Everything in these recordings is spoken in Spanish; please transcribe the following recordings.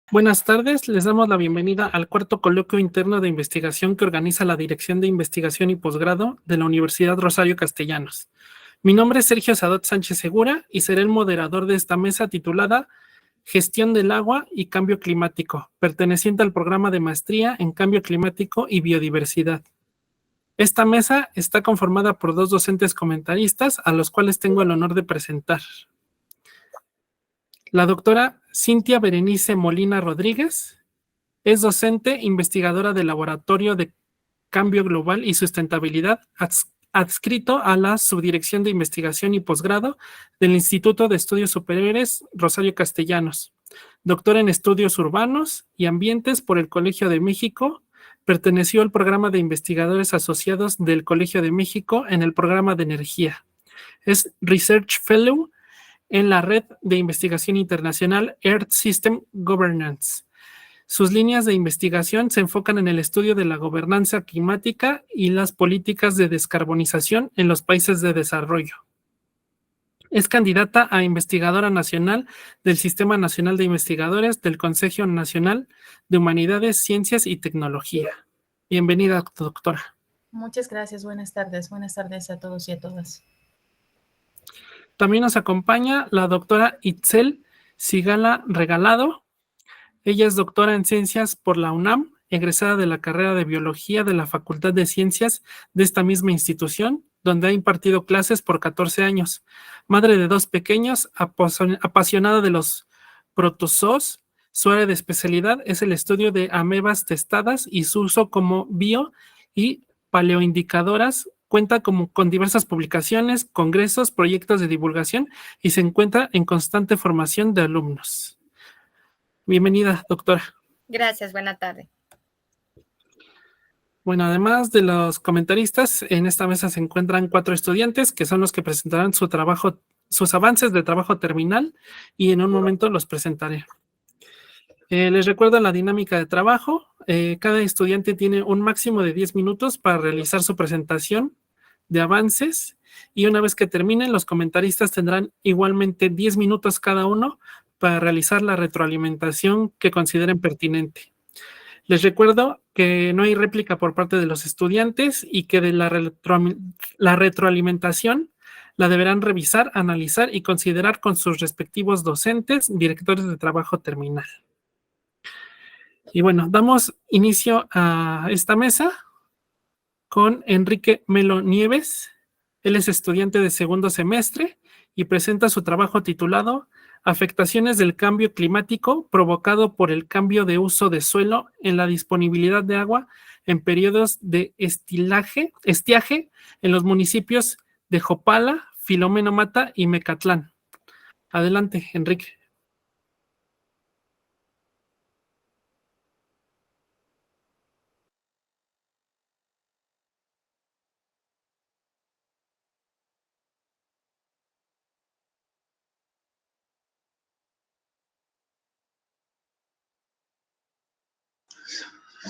Buenas tardes, les damos la bienvenida al cuarto coloquio interno de investigación que organiza la Dirección de Investigación y Posgrado de la Universidad Rosario Castellanos. Mi nombre es Sergio Sadot Sánchez Segura y seré el moderador de esta mesa titulada Gestión del Agua y Cambio Climático, perteneciente al programa de maestría en Cambio Climático y Biodiversidad. Esta mesa está conformada por dos docentes comentaristas a los cuales tengo el honor de presentar. La doctora Cintia Berenice Molina Rodríguez es docente investigadora del Laboratorio de Cambio Global y Sustentabilidad adscrito a la Subdirección de Investigación y Posgrado del Instituto de Estudios Superiores Rosario Castellanos. Doctora en Estudios Urbanos y Ambientes por el Colegio de México. Perteneció al programa de investigadores asociados del Colegio de México en el programa de energía. Es Research Fellow en la Red de Investigación Internacional Earth System Governance. Sus líneas de investigación se enfocan en el estudio de la gobernanza climática y las políticas de descarbonización en los países de desarrollo. Es candidata a investigadora nacional del Sistema Nacional de Investigadores del Consejo Nacional de Humanidades, Ciencias y Tecnología. Bienvenida, doctora. Muchas gracias. Buenas tardes a todos y a todas. También nos acompaña la doctora Itzel Sigala Regalado. Ella es doctora en Ciencias por la UNAM, egresada de la carrera de Biología de la Facultad de Ciencias de esta misma institución, donde ha impartido clases por 14 años. Madre de dos pequeños, apasionada de los protozoos, su área de especialidad es el estudio de amebas testadas y su uso como bio- y paleoindicadoras. Cuenta con diversas publicaciones, congresos, proyectos de divulgación y se encuentra en constante formación de alumnos. Bienvenida, doctora. Gracias, buena tarde. Bueno, además de los comentaristas, en esta mesa se encuentran 4 estudiantes que son los que presentarán sus avances de trabajo terminal y en un momento los presentaré. Les recuerdo la dinámica de trabajo. Cada estudiante tiene un máximo de 10 minutos para realizar su presentación de avances y una vez que terminen, los comentaristas tendrán igualmente 10 minutos cada uno para realizar la retroalimentación que consideren pertinente. Les recuerdo que no hay réplica por parte de los estudiantes y que de la retroalimentación la deberán revisar, analizar y considerar con sus respectivos docentes, directores de trabajo terminal. Y bueno, damos inicio a esta mesa con Enrique Melo Nieves. Él es estudiante de segundo semestre y presenta su trabajo titulado Afectaciones del cambio climático provocado por el cambio de uso de suelo en la disponibilidad de agua en periodos de estiaje en los municipios de Jopala, Filomeno Mata y Mecatlán. Adelante, Enrique.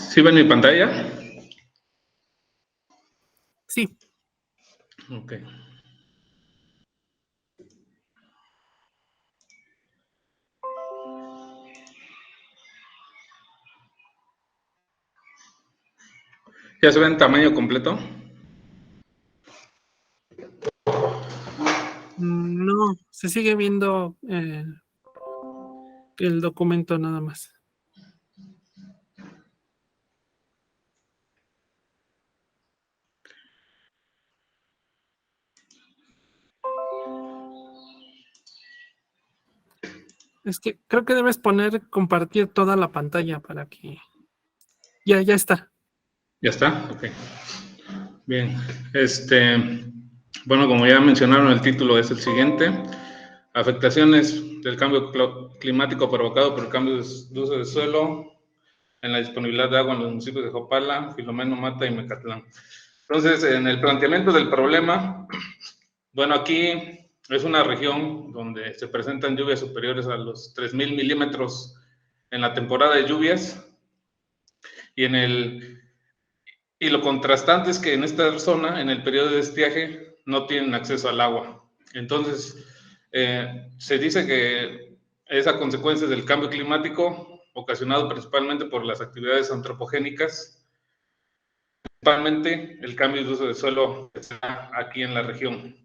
¿Sí ven mi pantalla? Sí. Ok. ¿Ya se ve en tamaño completo? No, se sigue viendo el documento nada más. Es que creo que debes compartir toda la pantalla para que... Ya está. ¿Ya está? Ok. Bien. Bueno, como ya mencionaron, el título es el siguiente. Afectaciones del cambio climático provocado por el cambio de uso de suelo en la disponibilidad de agua en los municipios de Jopala, Filomeno Mata y Mecatlán. Entonces, en el planteamiento del problema, bueno, aquí es una región donde se presentan lluvias superiores a los 3,000 milímetros en la temporada de lluvias y lo contrastante es que en esta zona, en el periodo de estiaje, no tienen acceso al agua. Entonces, se dice que es a consecuencia del cambio climático ocasionado principalmente por las actividades antropogénicas, principalmente el cambio de uso de suelo que está aquí en la región.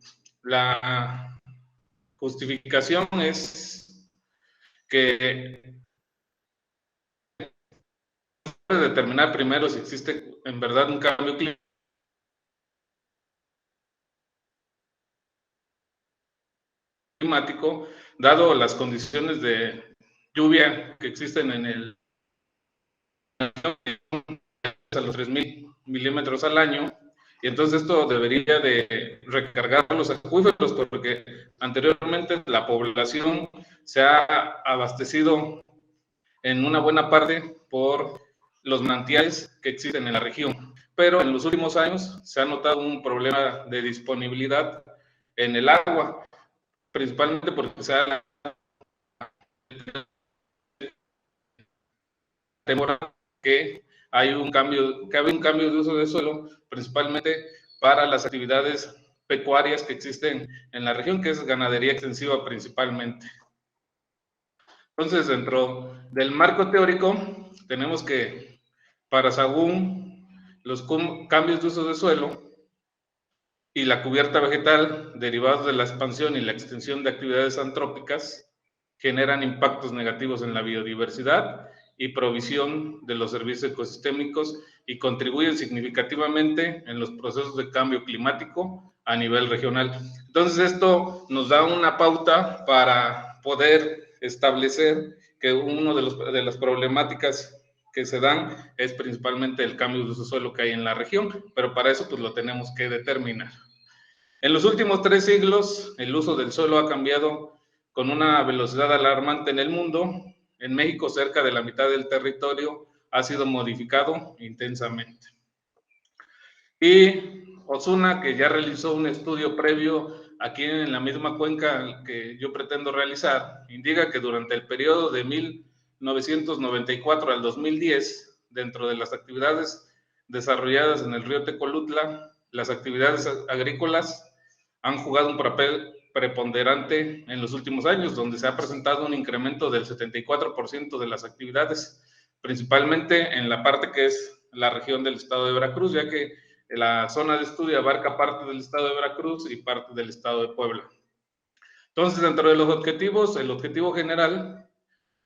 La justificación es que puede determinar primero si existe en verdad un cambio climático, dado las condiciones de lluvia que existen en el a los 3,000 milímetros al año, y entonces esto debería de recargar los acuíferos, porque anteriormente la población se ha abastecido en una buena parte por los manantiales que existen en la región, pero en los últimos años se ha notado un problema de disponibilidad en el agua, principalmente porque se ha temporada que hay un cambio de uso de suelo, principalmente para las actividades pecuarias que existen en la región, que es ganadería extensiva principalmente. Entonces, dentro del marco teórico, tenemos que para Sahagún, los cambios de uso de suelo y la cubierta vegetal derivados de la expansión y la extensión de actividades antrópicas generan impactos negativos en la biodiversidad y provisión de los servicios ecosistémicos y contribuyen significativamente en los procesos de cambio climático a nivel regional. Entonces, esto nos da una pauta para poder establecer que una de las problemáticas que se dan es principalmente el cambio de uso de suelo que hay en la región, pero para eso pues lo tenemos que determinar. En los últimos 3 siglos, el uso del suelo ha cambiado con una velocidad alarmante en el mundo. En México, cerca de la mitad del territorio ha sido modificado intensamente. Y Osuna, que ya realizó un estudio previo aquí en la misma cuenca que yo pretendo realizar, indica que durante el periodo de 1994 al 2010, dentro de las actividades desarrolladas en el río Tecolutla, las actividades agrícolas han jugado un papel preponderante en los últimos años, donde se ha presentado un incremento del 74% de las actividades, principalmente en la parte que es la región del estado de Veracruz, ya que la zona de estudio abarca parte del estado de Veracruz y parte del estado de Puebla. Entonces, dentro de los objetivos, el objetivo general,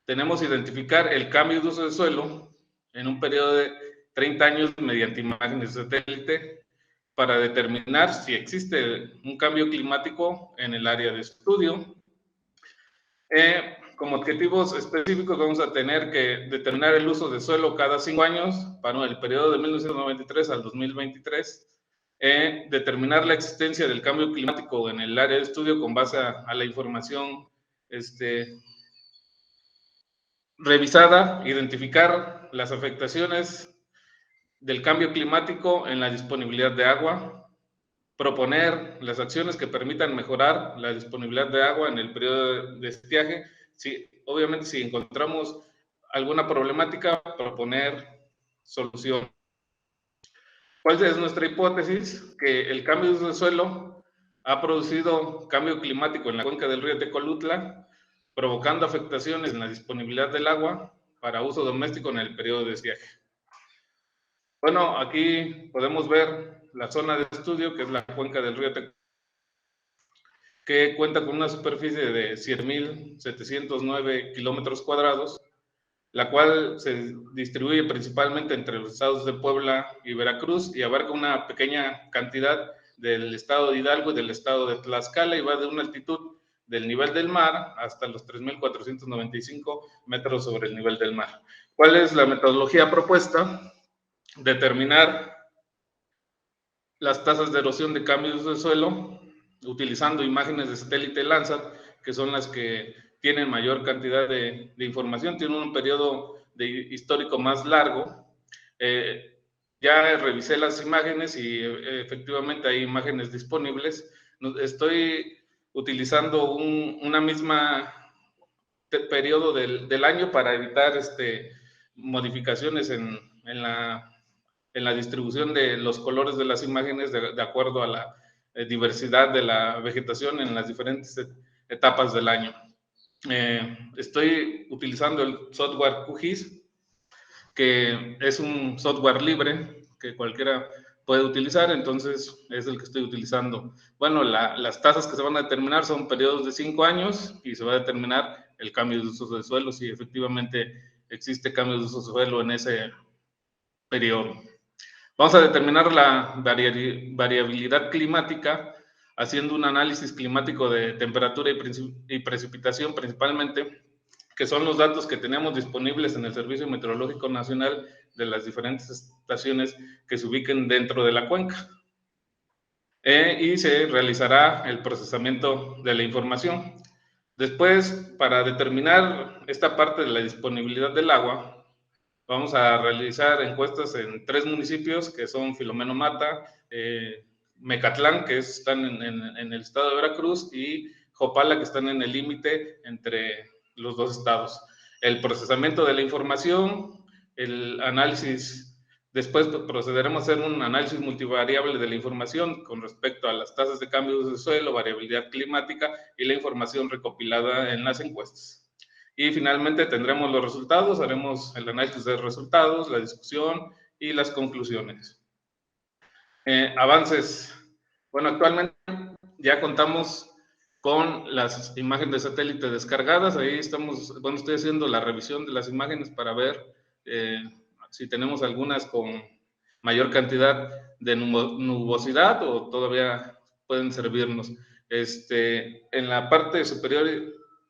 tenemos identificar el cambio de uso de suelo en un periodo de 30 años mediante imágenes de satélite para determinar si existe un cambio climático en el área de estudio. Como objetivos específicos vamos a tener que determinar el uso de suelo cada 5 años para el periodo de 1993 al 2023, determinar la existencia del cambio climático en el área de estudio con base a la información revisada, identificar las afectaciones del cambio climático en la disponibilidad de agua, proponer las acciones que permitan mejorar la disponibilidad de agua en el periodo de estiaje. Obviamente, si encontramos alguna problemática, proponer solución. ¿Cuál es nuestra hipótesis? Que el cambio de uso de suelo ha producido cambio climático en la cuenca del río Tecolutla, provocando afectaciones en la disponibilidad del agua para uso doméstico en el periodo de estiaje. Bueno, aquí podemos ver la zona de estudio, que es la cuenca del río Tecolutla, que cuenta con una superficie de 7,709 kilómetros cuadrados, la cual se distribuye principalmente entre los estados de Puebla y Veracruz y abarca una pequeña cantidad del estado de Hidalgo y del estado de Tlaxcala y va de una altitud del nivel del mar hasta los 3,495 metros sobre el nivel del mar. ¿Cuál es la metodología propuesta? Determinar las tasas de erosión de cambios de suelo utilizando imágenes de satélite Landsat, que son las que tienen mayor cantidad de información, tienen un periodo histórico más largo. Ya revisé las imágenes y efectivamente hay imágenes disponibles. Estoy utilizando una misma periodo del año para evitar modificaciones en la distribución de los colores de las imágenes de acuerdo a la diversidad de la vegetación en las diferentes etapas del año. Estoy utilizando el software QGIS, que es un software libre que cualquiera puede utilizar, entonces es el que estoy utilizando. Bueno, las tasas que se van a determinar son periodos de 5 años y se va a determinar el cambio de uso de suelo, si efectivamente existe cambio de uso de suelo en ese periodo. Vamos a determinar la variabilidad climática haciendo un análisis climático de temperatura y precipitación principalmente, que son los datos que tenemos disponibles en el Servicio Meteorológico Nacional de las diferentes estaciones que se ubiquen dentro de la cuenca. Y se realizará el procesamiento de la información. Después, para determinar esta parte de la disponibilidad del agua, vamos a realizar encuestas en 3 municipios que son Filomeno Mata, Mecatlán, que están en el estado de Veracruz, y Jopala, que están en el límite entre los 2 estados. El procesamiento de la información, el análisis, después procederemos a hacer un análisis multivariable de la información con respecto a las tasas de cambio de suelo, variabilidad climática y la información recopilada en las encuestas. Y finalmente tendremos los resultados, haremos el análisis de resultados, la discusión y las conclusiones. Avances. Bueno, actualmente ya contamos con las imágenes de satélite descargadas. Ahí estamos, bueno, estoy haciendo la revisión de las imágenes para ver si tenemos algunas con mayor cantidad de nubosidad o todavía pueden servirnos. En la parte superior,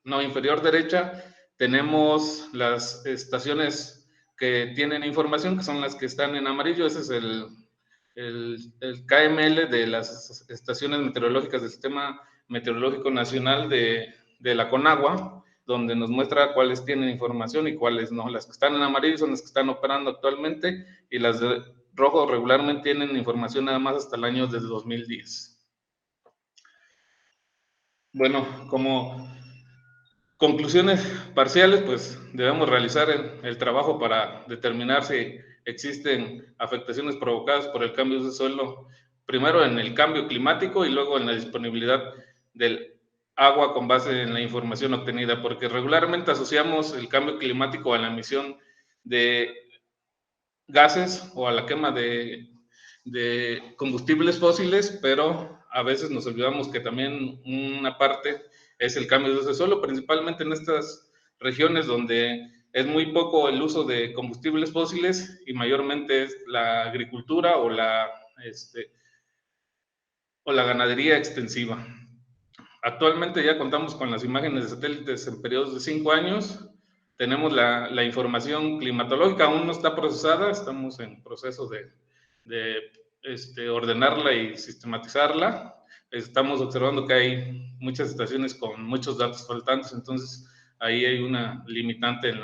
no, inferior derecha, tenemos las estaciones que tienen información, que son las que están en amarillo. Ese es el KML de las estaciones meteorológicas del Sistema Meteorológico Nacional de la CONAGUA, donde nos muestra cuáles tienen información y cuáles no. Las que están en amarillo son las que están operando actualmente y las de rojo regularmente tienen información nada más hasta el año de 2010. Bueno, como conclusiones parciales, pues debemos realizar el trabajo para determinar si existen afectaciones provocadas por el cambio de suelo, primero en el cambio climático y luego en la disponibilidad del agua con base en la información obtenida, porque regularmente asociamos el cambio climático a la emisión de gases o a la quema de combustibles fósiles, pero a veces nos olvidamos que también una parte es el cambio de uso de suelo, principalmente en estas regiones donde es muy poco el uso de combustibles fósiles y mayormente es la agricultura o la ganadería extensiva. Actualmente ya contamos con las imágenes de satélites en periodos de 5 años. Tenemos la información climatológica, aún no está procesada, estamos en proceso de ordenarla y sistematizarla. Estamos observando que hay muchas estaciones con muchos datos faltantes, entonces ahí hay una limitante en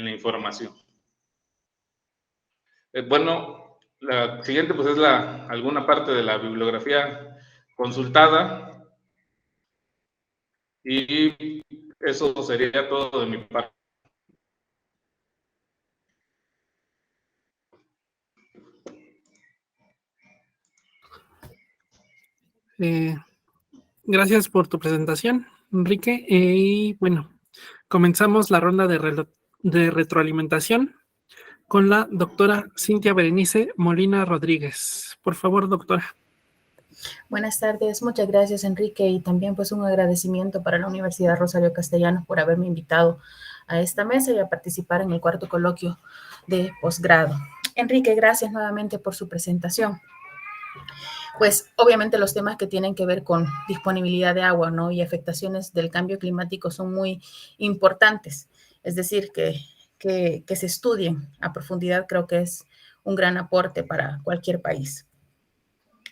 la información. Bueno, la siguiente pues es alguna parte de la bibliografía consultada y eso sería todo de mi parte. Gracias por tu presentación, Enrique. Y bueno, comenzamos la ronda de retroalimentación con la doctora Cintia Berenice Molina Rodríguez. Por favor, doctora. Buenas tardes, muchas gracias, Enrique, y también pues un agradecimiento para la Universidad Rosario Castellanos por haberme invitado a esta mesa y a participar en el 4º coloquio de posgrado. Enrique, gracias nuevamente por su presentación. Pues obviamente los temas que tienen que ver con disponibilidad de agua, ¿no? Y afectaciones del cambio climático son muy importantes, es decir, que se estudien a profundidad creo que es un gran aporte para cualquier país.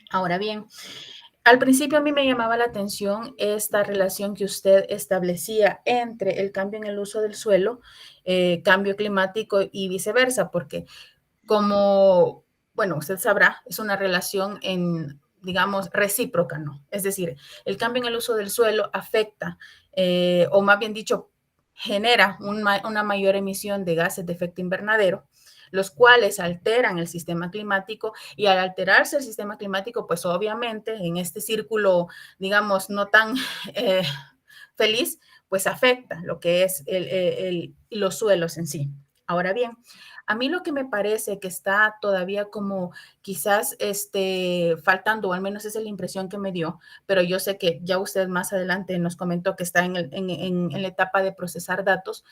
Ahora bien, al principio a mí me llamaba la atención esta relación que usted establecía entre el cambio en el uso del suelo, cambio climático y viceversa, porque como, bueno, usted sabrá, es una relación digamos, recíproca, ¿no? Es decir, el cambio en el uso del suelo afecta, o más bien dicho, genera una mayor emisión de gases de efecto invernadero, los cuales alteran el sistema climático, y al alterarse el sistema climático, pues obviamente en este círculo, digamos, no tan feliz, pues afecta lo que es los suelos en sí. Ahora bien, a mí lo que me parece que está todavía como quizás faltando, o al menos esa es la impresión que me dio, pero yo sé que ya usted más adelante nos comentó que está en la etapa de procesar datos.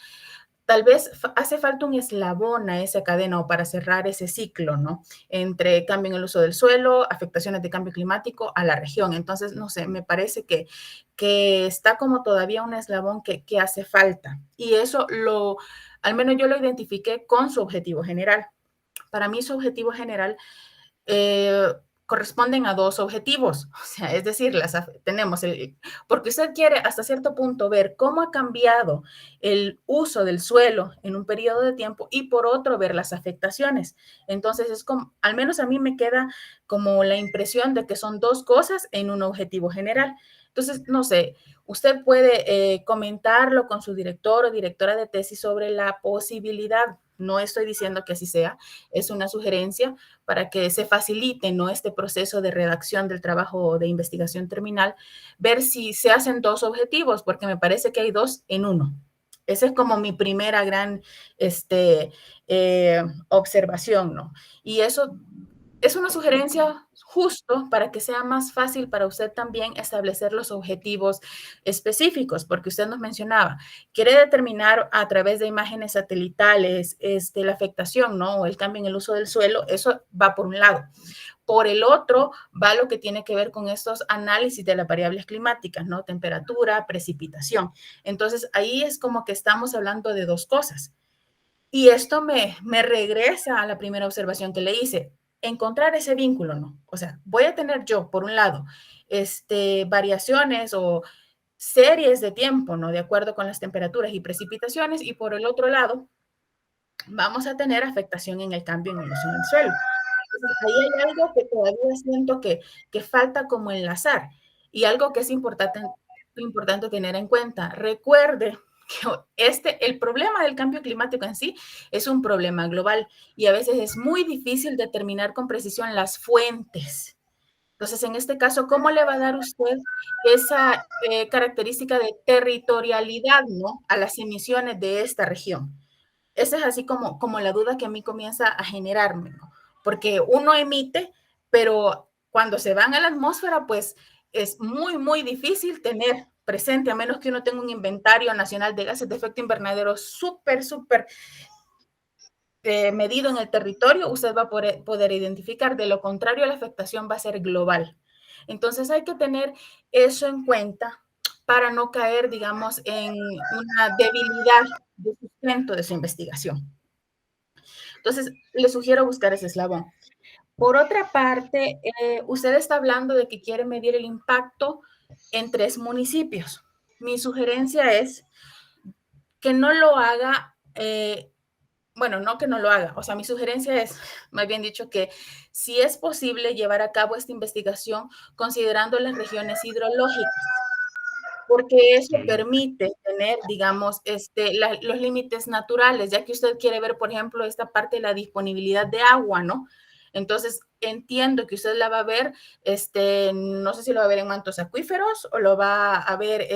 Tal vez hace falta un eslabón a esa cadena o para cerrar ese ciclo, ¿no? Entre cambio en el uso del suelo, afectaciones de cambio climático a la región. Entonces, no sé, me parece que está como todavía un eslabón que hace falta. Y eso al menos yo lo identifiqué con su objetivo general. Para mí su objetivo general corresponden a dos objetivos, o sea, es decir, tenemos porque usted quiere hasta cierto punto ver cómo ha cambiado el uso del suelo en un periodo de tiempo y por otro ver las afectaciones. Entonces es como, al menos a mí me queda como la impresión de que son dos cosas en un objetivo general. Entonces, no sé, usted puede comentarlo con su director o directora de tesis sobre la posibilidad. No estoy diciendo que así sea, es una sugerencia para que se facilite, ¿no?, este proceso de redacción del trabajo de investigación terminal, ver si se hacen dos objetivos, porque me parece que hay dos en uno. Esa es como mi primera gran observación, ¿no? Y eso es una sugerencia justo para que sea más fácil para usted también establecer los objetivos específicos, porque usted nos mencionaba, quiere determinar a través de imágenes satelitales la afectación, ¿no? O el cambio en el uso del suelo, eso va por un lado. Por el otro, va lo que tiene que ver con estos análisis de las variables climáticas, ¿no? Temperatura, precipitación. Entonces, ahí es como que estamos hablando de dos cosas. Y esto me regresa a la primera observación que le hice, encontrar ese vínculo, ¿no? O sea, voy a tener yo, por un lado, variaciones o series de tiempo, ¿no? De acuerdo con las temperaturas y precipitaciones, y por el otro lado, vamos a tener afectación en el cambio en el uso del suelo. Entonces, ahí hay algo que todavía siento que falta como enlazar, y algo que es importante tener en cuenta. Recuerde que el problema del cambio climático en sí es un problema global y a veces es muy difícil determinar con precisión las fuentes. Entonces, en este caso, ¿cómo le va a dar usted esa característica de territorialidad, ¿no?, a las emisiones de esta región? Esa es así como la duda que a mí comienza a generarme, ¿no? Porque uno emite, pero cuando se van a la atmósfera, pues es muy, muy difícil tener presente, a menos que uno tenga un inventario nacional de gases de efecto invernadero súper, súper medido en el territorio, usted va a poder identificar. De lo contrario, la afectación va a ser global. Entonces hay que tener eso en cuenta para no caer, digamos, en una debilidad de sustento de su investigación. Entonces, le sugiero buscar ese eslabón. Por otra parte, usted está hablando de que quiere medir el impacto en 3 municipios. Mi sugerencia es que no lo haga, bueno, no que no lo haga, o sea, mi sugerencia es, más bien dicho, que si es posible llevar a cabo esta investigación considerando las regiones hidrológicas, porque eso permite tener, digamos, los límites naturales, ya que usted quiere ver, por ejemplo, esta parte de la disponibilidad de agua, ¿no? Entonces, entiendo que usted la va a ver, no sé si lo va a ver en mantos acuíferos o lo va a ver,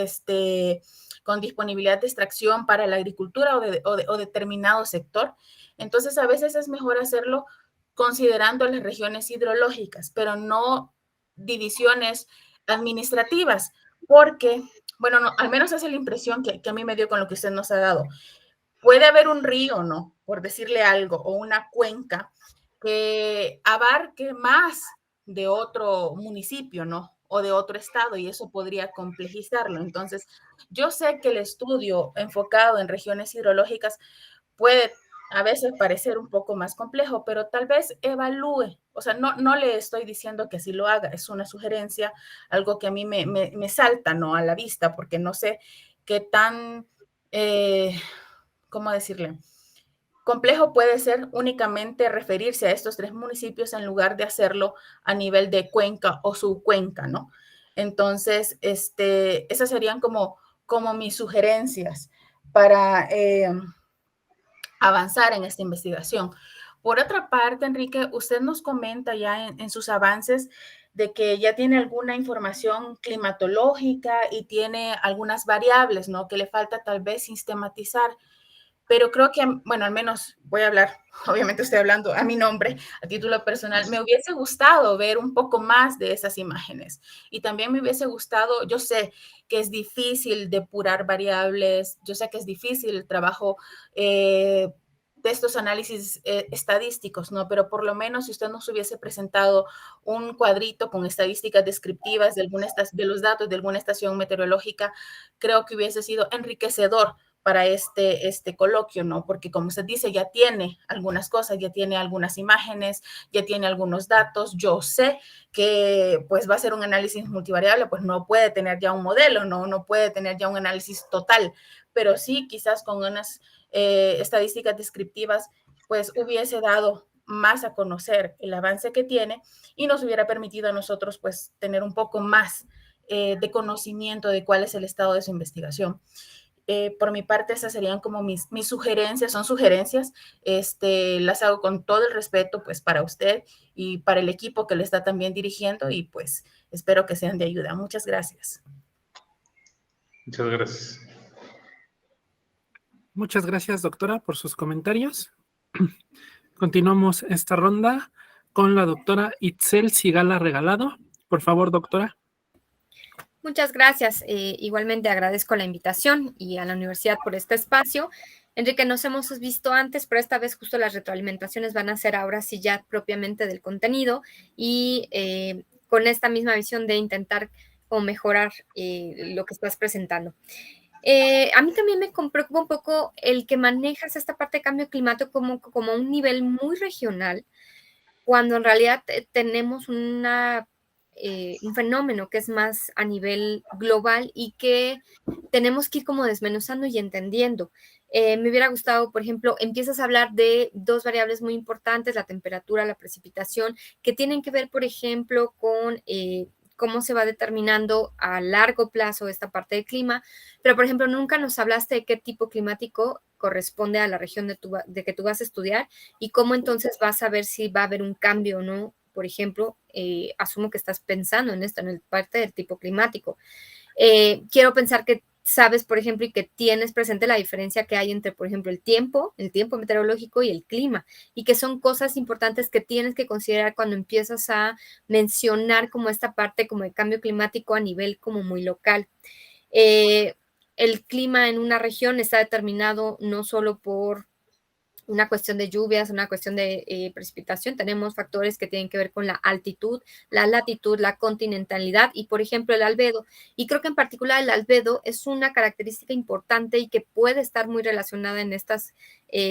con disponibilidad de extracción para la agricultura o determinado sector. Entonces, a veces es mejor hacerlo considerando las regiones hidrológicas, pero no divisiones administrativas, porque, bueno, no, al menos esa es la impresión que a mí me dio con lo que usted nos ha dado. Puede haber un río, ¿no?, por decirle algo, o una cuenca que abarque más de otro municipio, ¿no?, o de otro estado, y eso podría complejizarlo. Entonces, yo sé que el estudio enfocado en regiones hidrológicas puede a veces parecer un poco más complejo, pero tal vez evalúe, o sea, no le estoy diciendo que así lo haga, es una sugerencia, algo que a mí me salta, ¿no?, a la vista, porque no sé qué tan, ¿cómo decirle?, complejo puede ser únicamente referirse a estos 3 municipios en lugar de hacerlo a nivel de cuenca o subcuenca, ¿no? Entonces, esas serían como mis sugerencias para avanzar en esta investigación. Por otra parte, Enrique, usted nos comenta ya en sus avances de que ya tiene alguna información climatológica y tiene algunas variables, ¿no? Que le falta tal vez sistematizar. Pero creo que, bueno, al menos voy a hablar, obviamente estoy hablando a mi nombre, a título personal, me hubiese gustado ver un poco más de esas imágenes. Y también me hubiese gustado, yo sé que es difícil depurar variables, yo sé que es difícil el trabajo de estos análisis estadísticos, ¿no? Pero por lo menos si usted nos hubiese presentado un cuadrito con estadísticas descriptivas de los datos de alguna estación meteorológica, creo que hubiese sido enriquecedor para este coloquio, ¿no? Porque como usted dice, ya tiene algunas cosas, ya tiene algunas imágenes, ya tiene algunos datos. Yo sé que pues va a ser un análisis multivariable, pues no puede tener ya un modelo, no puede tener ya un análisis total, pero sí quizás con unas estadísticas descriptivas, pues hubiese dado más a conocer el avance que tiene y nos hubiera permitido a nosotros pues tener un poco más de conocimiento de cuál es el estado de su investigación. Por mi parte, esas serían como mis sugerencias, son sugerencias, las hago con todo el respeto pues para usted y para el equipo que le está también dirigiendo y pues espero que sean de ayuda. Muchas gracias. Muchas gracias. Muchas gracias, doctora, por sus comentarios. Continuamos esta ronda con la doctora Itzel Sigala Regalado. Por favor, doctora. Muchas gracias. Igualmente agradezco la invitación y a la universidad por este espacio. Enrique, nos hemos visto antes, pero esta vez justo las retroalimentaciones van a ser ahora sí ya propiamente del contenido y con esta misma visión de intentar o mejorar lo que estás presentando. A mí también me preocupa un poco el que manejas esta parte de cambio climático como un nivel muy regional, cuando en realidad tenemos un fenómeno que es más a nivel global y que tenemos que ir como desmenuzando y entendiendo. Me hubiera gustado, por ejemplo, empiezas a hablar de dos variables muy importantes, la temperatura, la precipitación, que tienen que ver, por ejemplo, con cómo se va determinando a largo plazo esta parte del clima, pero, por ejemplo, nunca nos hablaste de qué tipo climático corresponde a la región de que tú vas a estudiar y cómo entonces vas a ver si va a haber un cambio o no. Por ejemplo, asumo que estás pensando en esto, en el parte del tipo climático. Quiero pensar que sabes, por ejemplo, y que tienes presente la diferencia que hay entre, por ejemplo, el tiempo meteorológico y el clima, y que son cosas importantes que tienes que considerar cuando empiezas a mencionar como esta parte como de cambio climático a nivel como muy local. El clima en una región está determinado no solo por una cuestión de lluvias, una cuestión de precipitación. Tenemos factores que tienen que ver con la altitud, la latitud, la continentalidad y, por ejemplo, el albedo. Y creo que en particular el albedo es una característica importante y que puede estar muy relacionada en estas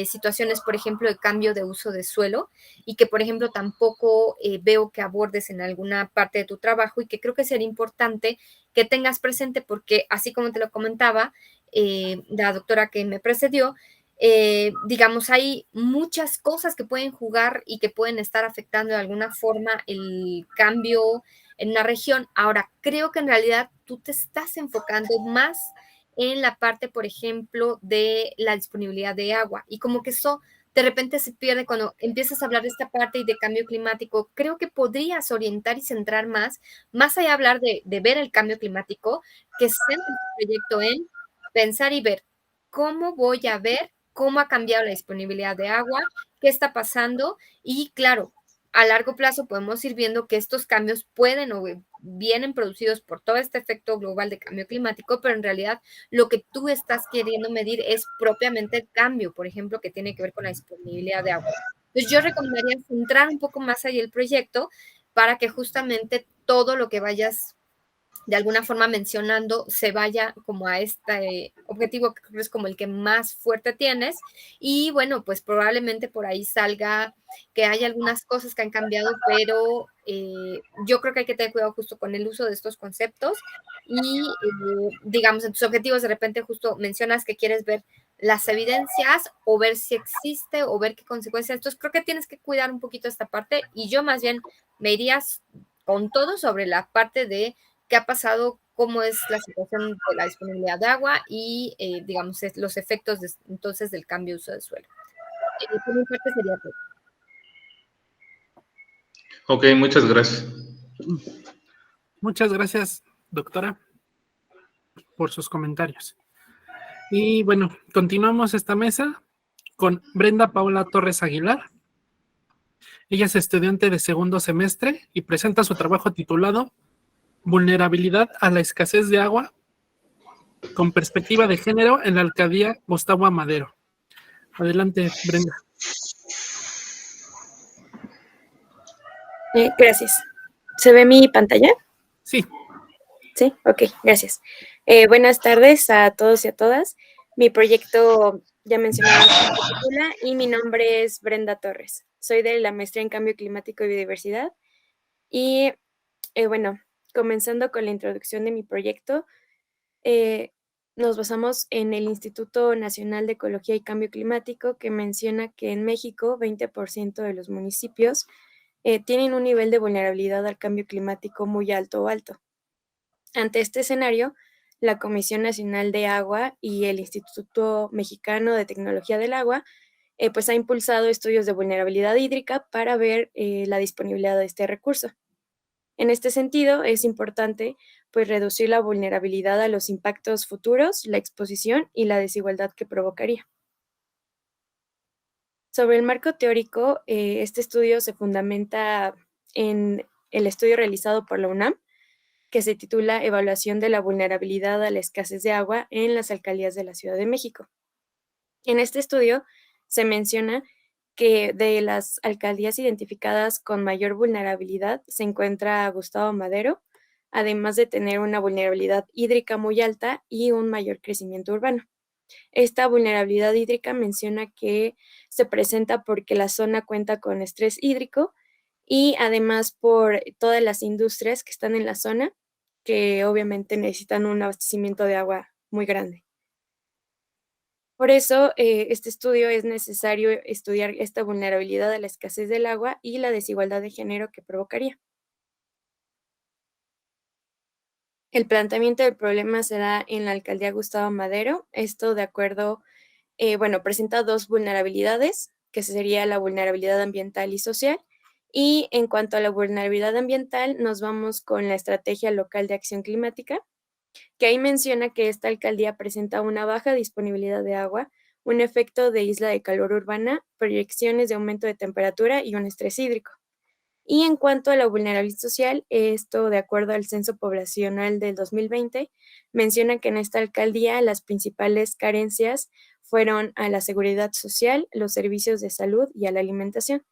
situaciones, por ejemplo, de cambio de uso de suelo y que, por ejemplo, tampoco veo que abordes en alguna parte de tu trabajo y que creo que sería importante que tengas presente porque, así como te lo comentaba la doctora que me precedió, digamos, hay muchas cosas que pueden jugar y que pueden estar afectando de alguna forma el cambio en una región. Ahora, creo que en realidad tú te estás enfocando más en la parte, por ejemplo, de la disponibilidad de agua y como que eso de repente se pierde cuando empiezas a hablar de esta parte y de cambio climático. Creo que podrías orientar y centrar más allá de hablar de ver el cambio climático, que centre tu proyecto en pensar y ver cómo voy a ver cómo ha cambiado la disponibilidad de agua, qué está pasando y claro, a largo plazo podemos ir viendo que estos cambios pueden o vienen producidos por todo este efecto global de cambio climático, pero en realidad lo que tú estás queriendo medir es propiamente el cambio, por ejemplo, que tiene que ver con la disponibilidad de agua. Entonces yo recomendaría centrar un poco más ahí el proyecto para que justamente todo lo que vayas de alguna forma mencionando, se vaya como a este objetivo que creo es como el que más fuerte tienes. Y bueno, pues probablemente por ahí salga que hay algunas cosas que han cambiado, pero yo creo que hay que tener cuidado justo con el uso de estos conceptos. Y digamos, en tus objetivos de repente justo mencionas que quieres ver las evidencias o ver si existe o ver qué consecuencias. Entonces creo que tienes que cuidar un poquito esta parte y yo más bien me irías con todo sobre la parte de qué ha pasado, cómo es la situación de la disponibilidad de agua y, digamos, los efectos entonces del cambio de uso del suelo. Por mi parte sería todo. Ok, muchas gracias. Muchas gracias, doctora, por sus comentarios. Y bueno, continuamos esta mesa con Brenda Paula Torres Aguilar. Ella es estudiante de segundo semestre y presenta su trabajo titulado Vulnerabilidad a la escasez de agua con perspectiva de género en la alcaldía Gustavo Amadero. Adelante, Brenda. Gracias. ¿Se ve mi pantalla? Sí. Sí, ok, gracias. Buenas tardes a todos y a todas. Mi proyecto, ya mencionamos, se titula y mi nombre es Brenda Torres. Soy de la maestría en Cambio Climático y Biodiversidad. Y bueno, comenzando con la introducción de mi proyecto, nos basamos en el Instituto Nacional de Ecología y Cambio Climático, que menciona que en México 20% de los municipios tienen un nivel de vulnerabilidad al cambio climático muy alto o alto. Ante este escenario, la Comisión Nacional de Agua y el Instituto Mexicano de Tecnología del Agua pues ha impulsado estudios de vulnerabilidad hídrica para ver la disponibilidad de este recurso. En este sentido, es importante pues reducir la vulnerabilidad a los impactos futuros, la exposición y la desigualdad que provocaría. Sobre el marco teórico, este estudio se fundamenta en el estudio realizado por la UNAM, que se titula Evaluación de la vulnerabilidad a la escasez de agua en las alcaldías de la Ciudad de México. En este estudio se menciona que de las alcaldías identificadas con mayor vulnerabilidad se encuentra Gustavo Madero, además de tener una vulnerabilidad hídrica muy alta y un mayor crecimiento urbano. Esta vulnerabilidad hídrica menciona que se presenta porque la zona cuenta con estrés hídrico y además por todas las industrias que están en la zona, que obviamente necesitan un abastecimiento de agua muy grande. Por eso, este estudio es necesario estudiar esta vulnerabilidad a la escasez del agua y la desigualdad de género que provocaría. El planteamiento del problema se da en la alcaldía Gustavo Madero. Esto de acuerdo, bueno, presenta dos vulnerabilidades, que sería la vulnerabilidad ambiental y social. Y en cuanto a la vulnerabilidad ambiental, nos vamos con la Estrategia Local de Acción Climática, que ahí menciona que esta alcaldía presenta una baja disponibilidad de agua, un efecto de isla de calor urbana, proyecciones de aumento de temperatura y un estrés hídrico. Y en cuanto a la vulnerabilidad social, esto de acuerdo al Censo Poblacional del 2020, menciona que en esta alcaldía las principales carencias fueron a la seguridad social, los servicios de salud y a la alimentación.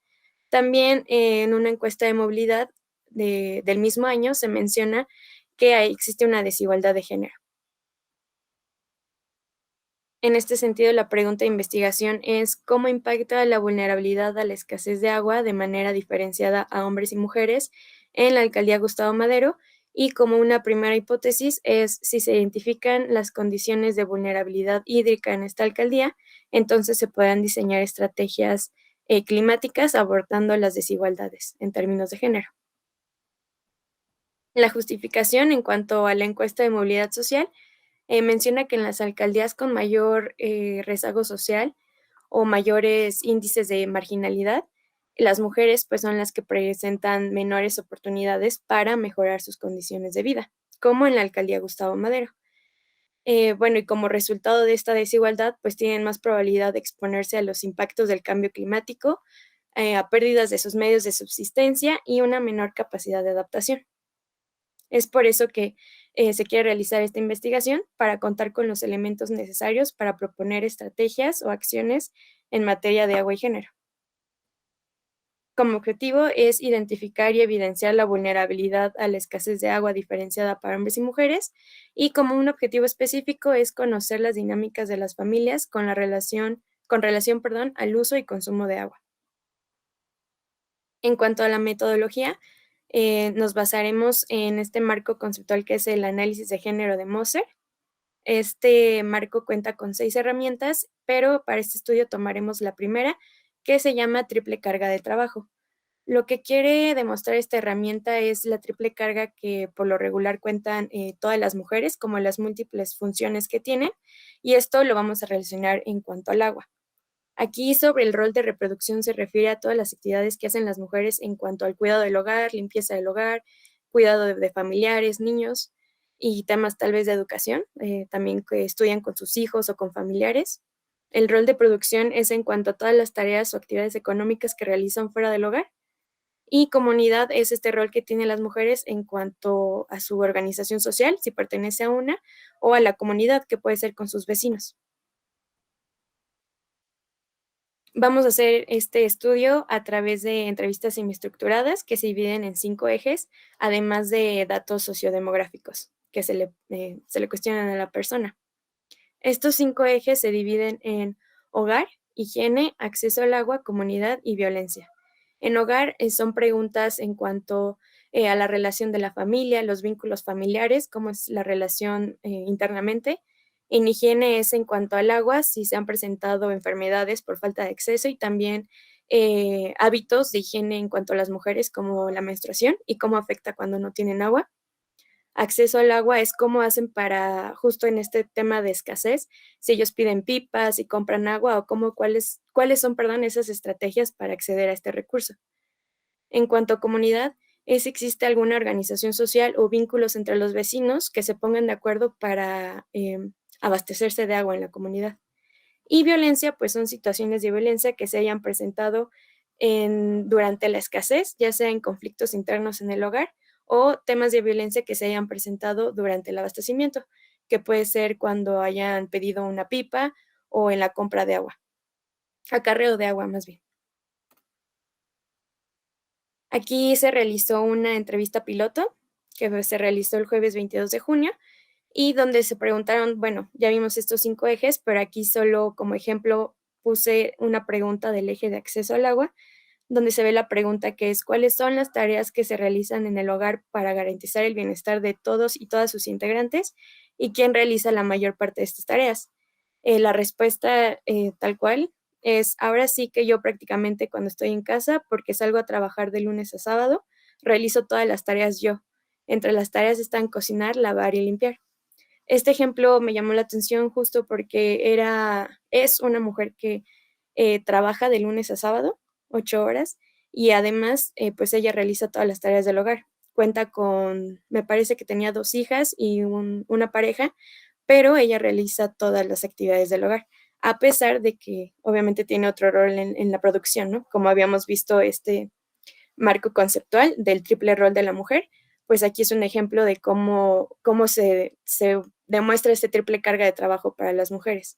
También en una encuesta de movilidad del mismo año se menciona que existe una desigualdad de género. En este sentido, la pregunta de investigación es cómo impacta la vulnerabilidad a la escasez de agua de manera diferenciada a hombres y mujeres en la alcaldía Gustavo Madero, y como una primera hipótesis es si se identifican las condiciones de vulnerabilidad hídrica en esta alcaldía, entonces se podrán diseñar estrategias climáticas abordando las desigualdades en términos de género. La justificación en cuanto a la encuesta de movilidad social menciona que en las alcaldías con mayor rezago social o mayores índices de marginalidad, las mujeres pues son las que presentan menores oportunidades para mejorar sus condiciones de vida, como en la alcaldía Gustavo Madero. Bueno, y como resultado de esta desigualdad, pues tienen más probabilidad de exponerse a los impactos del cambio climático, a pérdidas de sus medios de subsistencia y una menor capacidad de adaptación. Es por eso que se quiere realizar esta investigación para contar con los elementos necesarios para proponer estrategias o acciones en materia de agua y género. Como objetivo es identificar y evidenciar la vulnerabilidad a la escasez de agua diferenciada para hombres y mujeres, y como un objetivo específico es conocer las dinámicas de las familias con relación, al uso y consumo de agua. En cuanto a la metodología, nos basaremos en este marco conceptual que es el análisis de género de Moser. Este marco cuenta con 6 herramientas, pero para este estudio tomaremos la primera, que se llama triple carga de trabajo. Lo que quiere demostrar esta herramienta es la triple carga que por lo regular cuentan todas las mujeres, como las múltiples funciones que tienen, y esto lo vamos a relacionar en cuanto al agua. Aquí sobre el rol de reproducción se refiere a todas las actividades que hacen las mujeres en cuanto al cuidado del hogar, limpieza del hogar, cuidado de familiares, niños y temas tal vez de educación, también que estudian con sus hijos o con familiares. El rol de producción es en cuanto a todas las tareas o actividades económicas que realizan fuera del hogar. Y comunidad es este rol que tienen las mujeres en cuanto a su organización social, si pertenece a una, o a la comunidad, que puede ser con sus vecinos. Vamos a hacer este estudio a través de entrevistas semiestructuradas que se dividen en 5 ejes, además de datos sociodemográficos que se le cuestionan a la persona. Estos 5 ejes se dividen en hogar, higiene, acceso al agua, comunidad y violencia. En hogar son preguntas en cuanto a la relación de la familia, los vínculos familiares, cómo es la relación internamente. En higiene es en cuanto al agua, si se han presentado enfermedades por falta de acceso y también hábitos de higiene en cuanto a las mujeres como la menstruación y cómo afecta cuando no tienen agua. Acceso al agua es cómo hacen para, justo en este tema de escasez, si ellos piden pipas y compran agua o cuáles son, esas estrategias para acceder a este recurso. En cuanto a comunidad, es si existe alguna organización social o vínculos entre los vecinos que se pongan de acuerdo para abastecerse de agua en la comunidad. Y violencia, pues son situaciones de violencia que se hayan presentado durante la escasez, ya sea en conflictos internos en el hogar o temas de violencia que se hayan presentado durante el abastecimiento, que puede ser cuando hayan pedido una pipa o en la compra de agua, acarreo de agua más bien. Aquí se realizó una entrevista piloto que se realizó el jueves 22 de junio y donde se preguntaron, bueno, ya vimos estos 5 ejes, pero aquí solo como ejemplo puse una pregunta del eje de acceso al agua, donde se ve la pregunta que es ¿cuáles son las tareas que se realizan en el hogar para garantizar el bienestar de todos y todas sus integrantes? ¿Y quién realiza la mayor parte de estas tareas? La respuesta tal cual es, ahora sí que yo prácticamente cuando estoy en casa, porque salgo a trabajar de lunes a sábado, realizo todas las tareas yo. Entre las tareas están cocinar, lavar y limpiar. Este ejemplo me llamó la atención justo porque es una mujer que trabaja de lunes a sábado, 8 horas, y además, pues ella realiza todas las tareas del hogar. Cuenta con, me parece que tenía 2 hijas y una pareja, pero ella realiza todas las actividades del hogar, a pesar de que obviamente tiene otro rol en la producción, ¿no? Como habíamos visto este marco conceptual del triple rol de la mujer, pues aquí es un ejemplo de cómo se demuestra este triple carga de trabajo para las mujeres.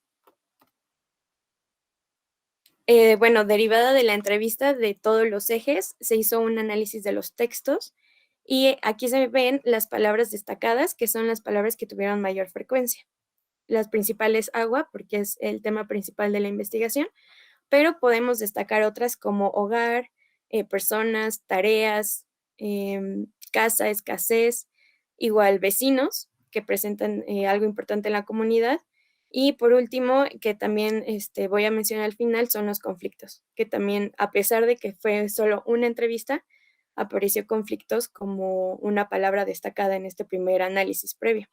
Bueno, derivada de la entrevista de todos los ejes, se hizo un análisis de los textos y aquí se ven las palabras destacadas, que son las palabras que tuvieron mayor frecuencia. Las principales agua, porque es el tema principal de la investigación, pero podemos destacar otras como hogar, personas, tareas, casa, escasez, igual vecinos que presentan algo importante en la comunidad. Y por último, que también voy a mencionar al final, son los conflictos, que también, a pesar de que fue solo una entrevista, apareció conflictos como una palabra destacada en este primer análisis previo.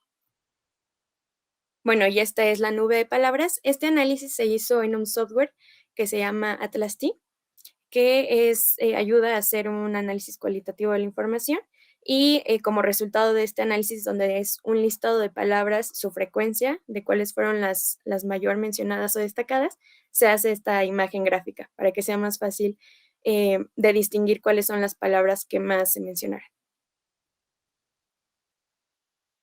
Bueno, y esta es la nube de palabras. Este análisis se hizo en un software que se llama Atlas-T, que ayuda a hacer un análisis cualitativo de la información y como resultado de este análisis, donde es un listado de palabras, su frecuencia, de cuáles fueron las mayor mencionadas o destacadas, se hace esta imagen gráfica para que sea más fácil de distinguir cuáles son las palabras que más se mencionaron.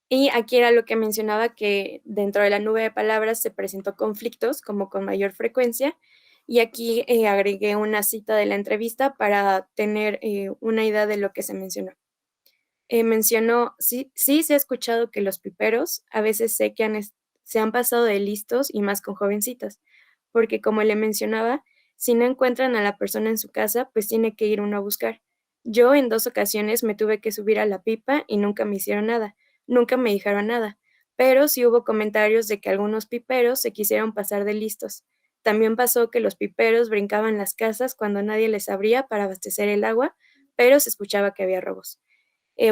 Y aquí era lo que mencionaba, que dentro de la nube de palabras se presentó conflictos como con mayor frecuencia, y aquí agregué una cita de la entrevista para tener una idea de lo que se mencionó. Mencionó, sí se ha escuchado que los piperos a veces se han pasado de listos y más con jovencitas, porque como le mencionaba, si no encuentran a la persona en su casa, pues tiene que ir uno a buscar. Yo en 2 ocasiones me tuve que subir a la pipa y nunca me hicieron nada. Nunca me dijeron nada, pero sí hubo comentarios de que algunos piperos se quisieron pasar de listos. También pasó que los piperos brincaban las casas cuando nadie les abría para abastecer el agua, pero se escuchaba que había robos.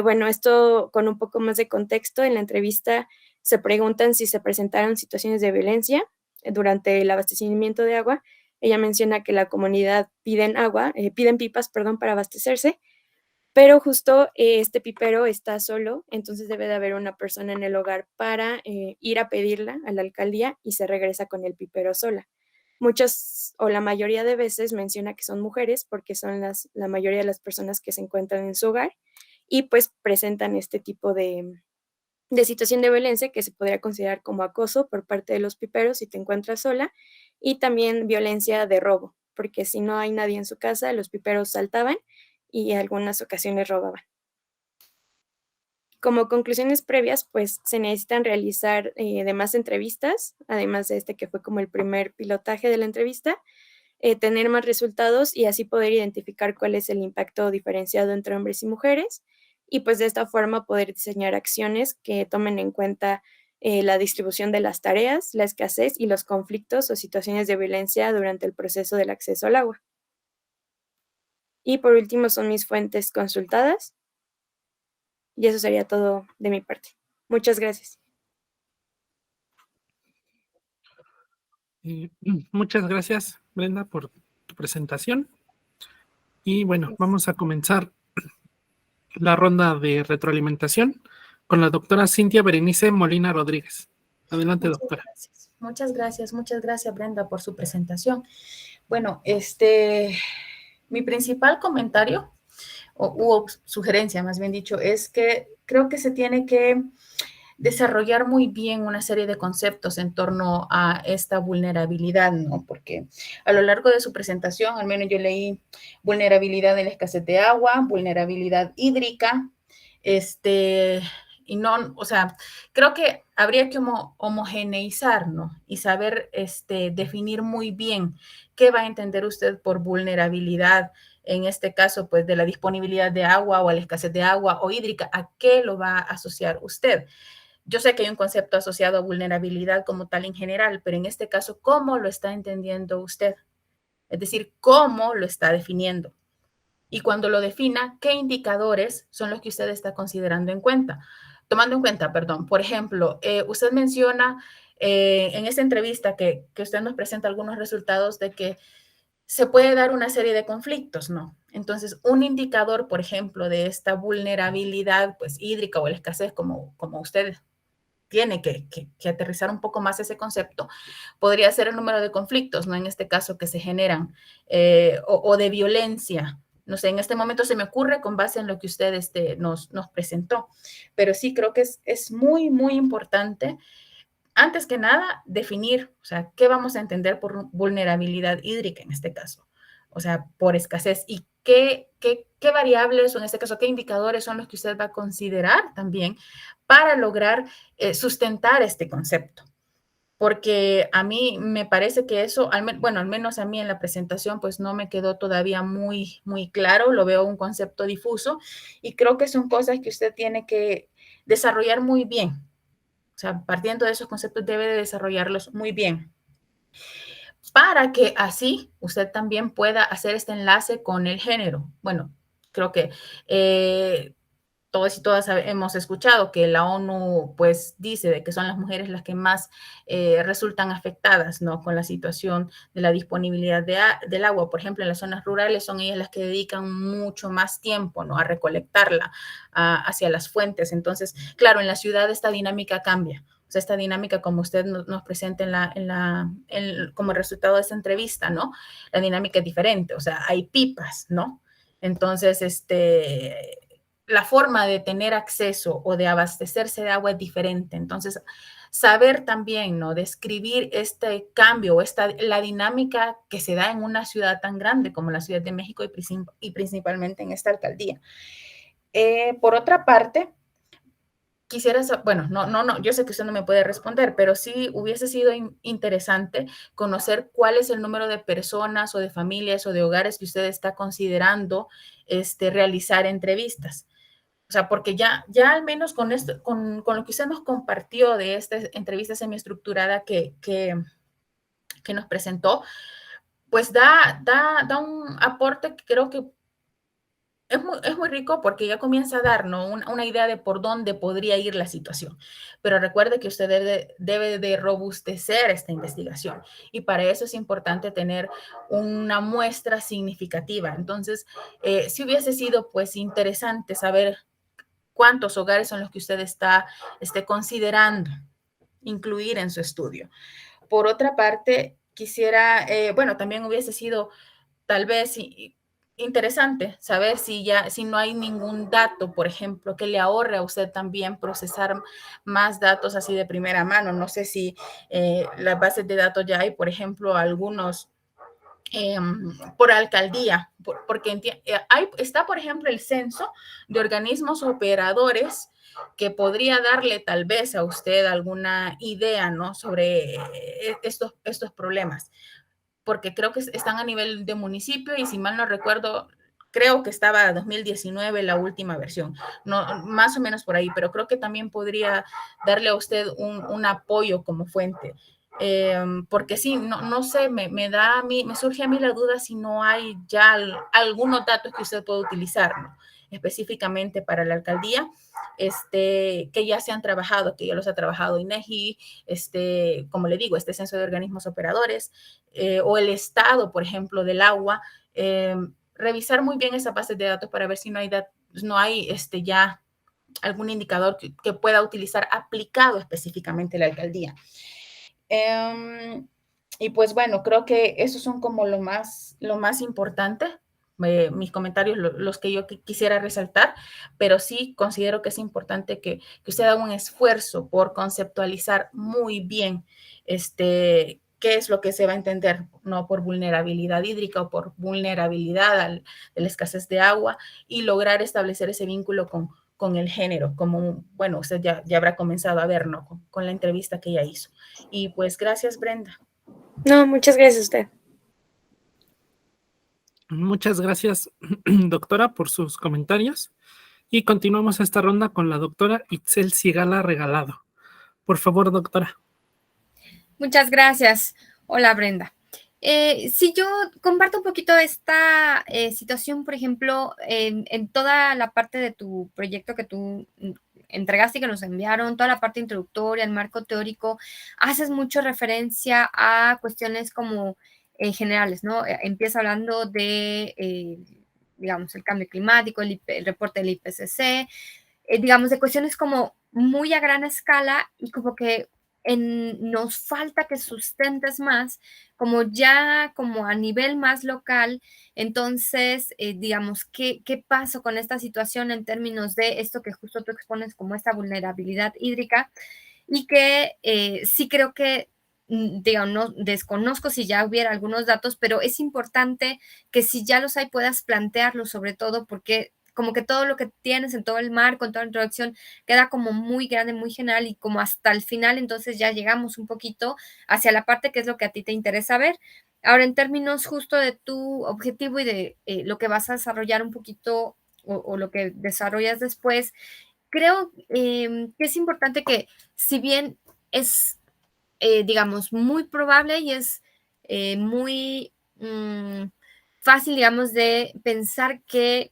Bueno, esto con un poco más de contexto, en la entrevista se preguntan si se presentaron situaciones de violencia durante el abastecimiento de agua. Ella menciona que la comunidad piden pipas, para abastecerse, pero justo este pipero está solo, entonces debe de haber una persona en el hogar para ir a pedirla a la alcaldía y se regresa con el pipero sola. Muchas o la mayoría de veces menciona que son mujeres porque son la mayoría de las personas que se encuentran en su hogar y pues presentan este tipo de situación de violencia que se podría considerar como acoso por parte de los piperos si te encuentras sola y también violencia de robo, porque si no hay nadie en su casa, los piperos saltaban y en algunas ocasiones robaban. Como conclusiones previas, pues se necesitan realizar demás entrevistas, además de este que fue como el primer pilotaje de la entrevista, tener más resultados y así poder identificar cuál es el impacto diferenciado entre hombres y mujeres y pues de esta forma poder diseñar acciones que tomen en cuenta la distribución de las tareas, la escasez y los conflictos o situaciones de violencia durante el proceso del acceso al agua. Y por último son mis fuentes consultadas. Y eso sería todo de mi parte. Muchas gracias. Muchas gracias, Brenda, por tu presentación. Y bueno, vamos a comenzar la ronda de retroalimentación con la doctora Cintia Berenice Molina Rodríguez. Adelante, doctora. Muchas gracias, Brenda, por su presentación. Bueno, mi principal comentario, o sugerencia más bien dicho, es que creo que se tiene que desarrollar muy bien una serie de conceptos en torno a esta vulnerabilidad, ¿no? Porque a lo largo de su presentación, al menos yo leí vulnerabilidad en la escasez de agua, vulnerabilidad hídrica, y no, o sea, creo que habría que homogeneizar, ¿no? Y saber definir muy bien qué va a entender usted por vulnerabilidad, en este caso, pues de la disponibilidad de agua o a la escasez de agua o hídrica, ¿a qué lo va a asociar usted? Yo sé que hay un concepto asociado a vulnerabilidad como tal en general, pero en este caso, ¿cómo lo está entendiendo usted? Es decir, ¿cómo lo está definiendo? Y cuando lo defina, ¿qué indicadores son los que usted está considerando en cuenta? Tomando en cuenta, perdón, por ejemplo, usted menciona en esta entrevista que usted nos presenta algunos resultados de que se puede dar una serie de conflictos, ¿no? Entonces, un indicador, por ejemplo, de esta vulnerabilidad pues, hídrica o la escasez, como usted tiene que aterrizar un poco más ese concepto, podría ser el número de conflictos, ¿no? En este caso que se generan, o de violencia. No sé, en este momento se me ocurre con base en lo que usted nos presentó, pero sí creo que es muy, muy importante, antes que nada, definir, o sea, qué vamos a entender por vulnerabilidad hídrica en este caso, o sea, por escasez y qué variables o en este caso qué indicadores son los que usted va a considerar también para lograr sustentar este concepto. Porque a mí me parece que eso, al menos a mí en la presentación, pues no me quedó todavía muy, muy claro, lo veo un concepto difuso y creo que son cosas que usted tiene que desarrollar muy bien. O sea, partiendo de esos conceptos debe de desarrollarlos muy bien para que así usted también pueda hacer este enlace con el género. Bueno, creo que todos y todas hemos escuchado que la ONU pues dice de que son las mujeres las que más resultan afectadas, ¿no? Con la situación de la disponibilidad del agua. Por ejemplo, en las zonas rurales son ellas las que dedican mucho más tiempo, ¿no? A recolectarla hacia las fuentes. Entonces, claro, en la ciudad esta dinámica cambia. O sea, esta dinámica como usted nos presenta como resultado de esta entrevista, ¿no? La dinámica es diferente, o sea, hay pipas, ¿no? Entonces, la forma de tener acceso o de abastecerse de agua es diferente. Entonces, saber también, ¿no? Describir este cambio o la dinámica que se da en una ciudad tan grande como la Ciudad de México y principalmente en esta alcaldía. Por otra parte, quisiera saber, bueno, no, yo sé que usted no me puede responder, pero sí hubiese sido interesante conocer cuál es el número de personas o de familias o de hogares que usted está considerando realizar entrevistas. O sea, porque ya al menos con esto, con lo que usted nos compartió de esta entrevista semiestructurada que nos presentó, pues da un aporte que creo que es muy rico porque ya comienza a dar, ¿no?, una idea de por dónde podría ir la situación. Pero recuerde que usted debe de robustecer esta investigación y para eso es importante tener una muestra significativa. Entonces, si hubiese sido pues interesante saber cuántos hogares son los que usted esté considerando incluir en su estudio. Por otra parte, quisiera, bueno, también hubiese sido tal vez interesante saber si no hay ningún dato, por ejemplo, que le ahorre a usted también procesar más datos así de primera mano. No sé si las bases de datos ya hay, por ejemplo, algunos por alcaldía, porque está, por ejemplo, el censo de organismos operadores que podría darle tal vez a usted alguna idea, ¿no?, sobre estos problemas, porque creo que están a nivel de municipio y si mal no recuerdo, creo que estaba 2019 la última versión, no, más o menos por ahí, pero creo que también podría darle a usted un apoyo como fuente. Porque sí, no sé, me surge a mí la duda si no hay ya algunos datos que usted pueda utilizar, ¿no?, específicamente para la alcaldía, que ya se han trabajado, que ya los ha trabajado INEGI, como le digo, este censo de organismos operadores, o el estado, por ejemplo, del agua, revisar muy bien esa base de datos para ver si no hay ya algún indicador que pueda utilizar aplicado específicamente a la alcaldía. Y pues bueno, creo que esos son como lo más importante, mis comentarios, los que yo quisiera resaltar, pero sí considero que es importante que usted haga un esfuerzo por conceptualizar muy bien qué es lo que se va a entender, no por vulnerabilidad hídrica o por vulnerabilidad de la escasez de agua, y lograr establecer ese vínculo con el género, como, bueno, usted ya habrá comenzado a ver, ¿no?, con la entrevista que ella hizo. Y pues gracias, Brenda. No, muchas gracias a usted. Muchas gracias, doctora, por sus comentarios. Y continuamos esta ronda con la doctora Itzel Sigala Regalado. Por favor, doctora. Muchas gracias. Hola, Brenda. Sí, yo comparto un poquito esta situación, por ejemplo, en toda la parte de tu proyecto que tú entregaste y que nos enviaron, toda la parte introductoria, el marco teórico, haces mucho referencia a cuestiones como generales, ¿no? Empieza hablando de, digamos, el cambio climático, el reporte del IPCC, digamos, de cuestiones como muy a gran escala y como que nos falta que sustentes más, como ya como a nivel más local. Entonces, digamos, ¿qué pasó con esta situación en términos de esto que justo tú expones como esta vulnerabilidad hídrica? Y que sí creo que, digamos, no desconozco si ya hubiera algunos datos, pero es importante que si ya los hay puedas plantearlos, sobre todo porque como que todo lo que tienes en todo el marco, en toda la introducción, queda como muy grande, muy general y como hasta el final, entonces ya llegamos un poquito hacia la parte que es lo que a ti te interesa ver. Ahora, en términos justo de tu objetivo y de lo que vas a desarrollar un poquito o lo que desarrollas después, creo que es importante que si bien es, digamos, muy probable y es muy fácil, digamos, de pensar que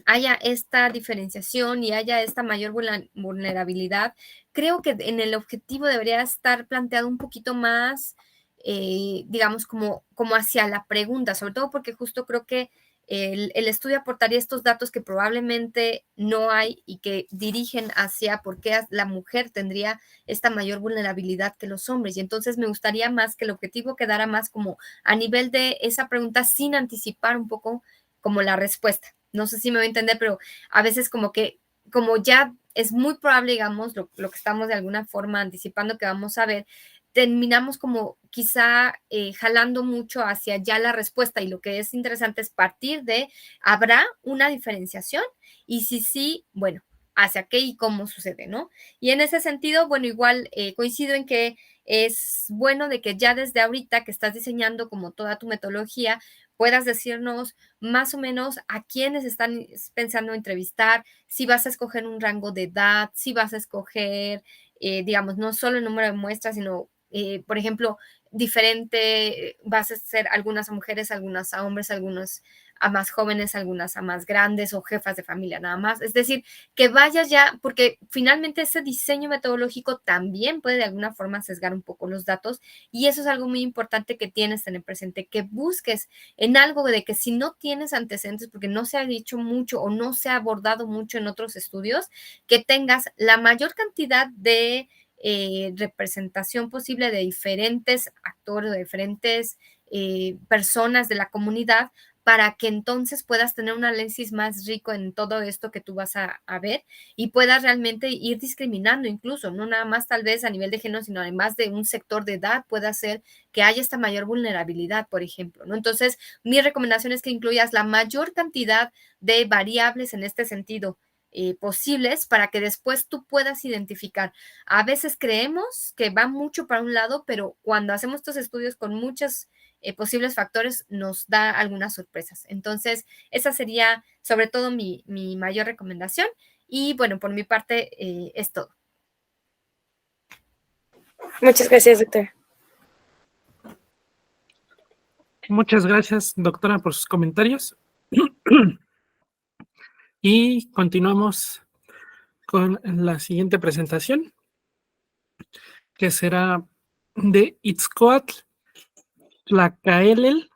haya esta diferenciación y haya esta mayor vulnerabilidad, creo que en el objetivo debería estar planteado un poquito más, digamos, como hacia la pregunta, sobre todo porque justo creo que el estudio aportaría estos datos que probablemente no hay y que dirigen hacia por qué la mujer tendría esta mayor vulnerabilidad que los hombres. Y entonces me gustaría más que el objetivo quedara más como a nivel de esa pregunta sin anticipar un poco como la respuesta. No sé si me voy a entender, pero a veces como que, como ya es muy probable, digamos, lo que estamos de alguna forma anticipando que vamos a ver, terminamos como quizá jalando mucho hacia ya la respuesta y lo que es interesante es partir de, ¿habrá una diferenciación? Y si sí, bueno, hacia qué y cómo sucede, ¿no? Y en ese sentido, bueno, igual coincido en que es bueno de que ya desde ahorita que estás diseñando como toda tu metodología, puedas decirnos más o menos a quiénes están pensando entrevistar, si vas a escoger un rango de edad, si vas a escoger, digamos, no solo el número de muestras, sino por ejemplo, diferente, vas a ser algunas a mujeres, algunas a hombres, algunos a más jóvenes, algunas a más grandes o jefas de familia nada más. Es decir, que vayas ya, porque finalmente ese diseño metodológico también puede de alguna forma sesgar un poco los datos y eso es algo muy importante que tienes que tener presente, que busques en algo de que si no tienes antecedentes, porque no se ha dicho mucho o no se ha abordado mucho en otros estudios, que tengas la mayor cantidad de representación posible de diferentes actores, de diferentes personas de la comunidad, para que entonces puedas tener un análisis más rico en todo esto que tú vas a ver y puedas realmente ir discriminando incluso, no nada más tal vez a nivel de género, sino además de un sector de edad puede hacer que haya esta mayor vulnerabilidad, por ejemplo, ¿no? Entonces, mi recomendación es que incluyas la mayor cantidad de variables en este sentido posibles para que después tú puedas identificar. A veces creemos que va mucho para un lado, pero cuando hacemos estos estudios con muchos posibles factores nos da algunas sorpresas. Entonces, esa sería sobre todo mi mayor recomendación. Y bueno, por mi parte es todo. Muchas gracias, doctora. Muchas gracias, doctora, por sus comentarios. Y continuamos con la siguiente presentación, que será de Itzcoatl Tlacaelel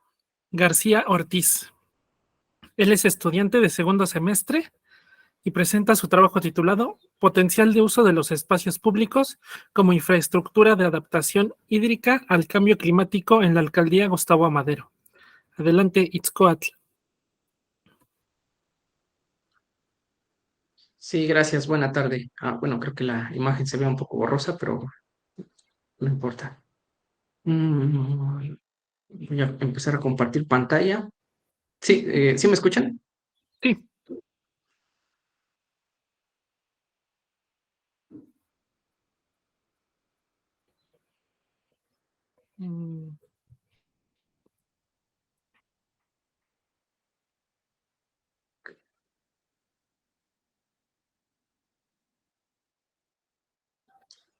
García Ortiz. Él es estudiante de segundo semestre y presenta su trabajo titulado Potencial de uso de los espacios públicos como infraestructura de adaptación hídrica al cambio climático en la alcaldía Gustavo Amadero. Adelante, Itzcoatl. Sí, gracias. Buena tarde. Bueno, creo que la imagen se ve un poco borrosa, pero no importa. Voy a empezar a compartir pantalla. Sí, ¿sí me escuchan? Sí.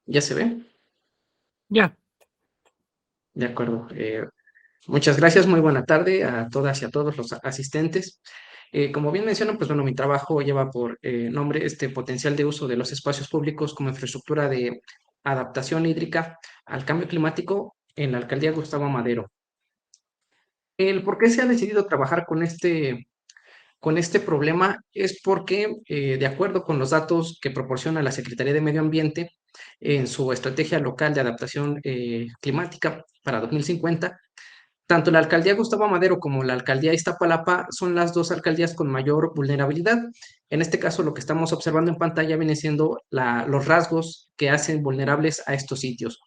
¿Ya se ve? Ya. De acuerdo. Muchas gracias. Muy buena tarde a todas y a todos los asistentes. Como bien menciono, pues bueno, mi trabajo lleva por nombre este potencial de uso de los espacios públicos como infraestructura de adaptación hídrica al cambio climático en la alcaldía Gustavo Amadero. El por qué se ha decidido trabajar con este problema es porque, de acuerdo con los datos que proporciona la Secretaría de Medio Ambiente en su estrategia local de adaptación climática para 2050, tanto la alcaldía Gustavo Amadero como la alcaldía Iztapalapa son las dos alcaldías con mayor vulnerabilidad. En este caso, lo que estamos observando en pantalla viene siendo los rasgos que hacen vulnerables a estos sitios.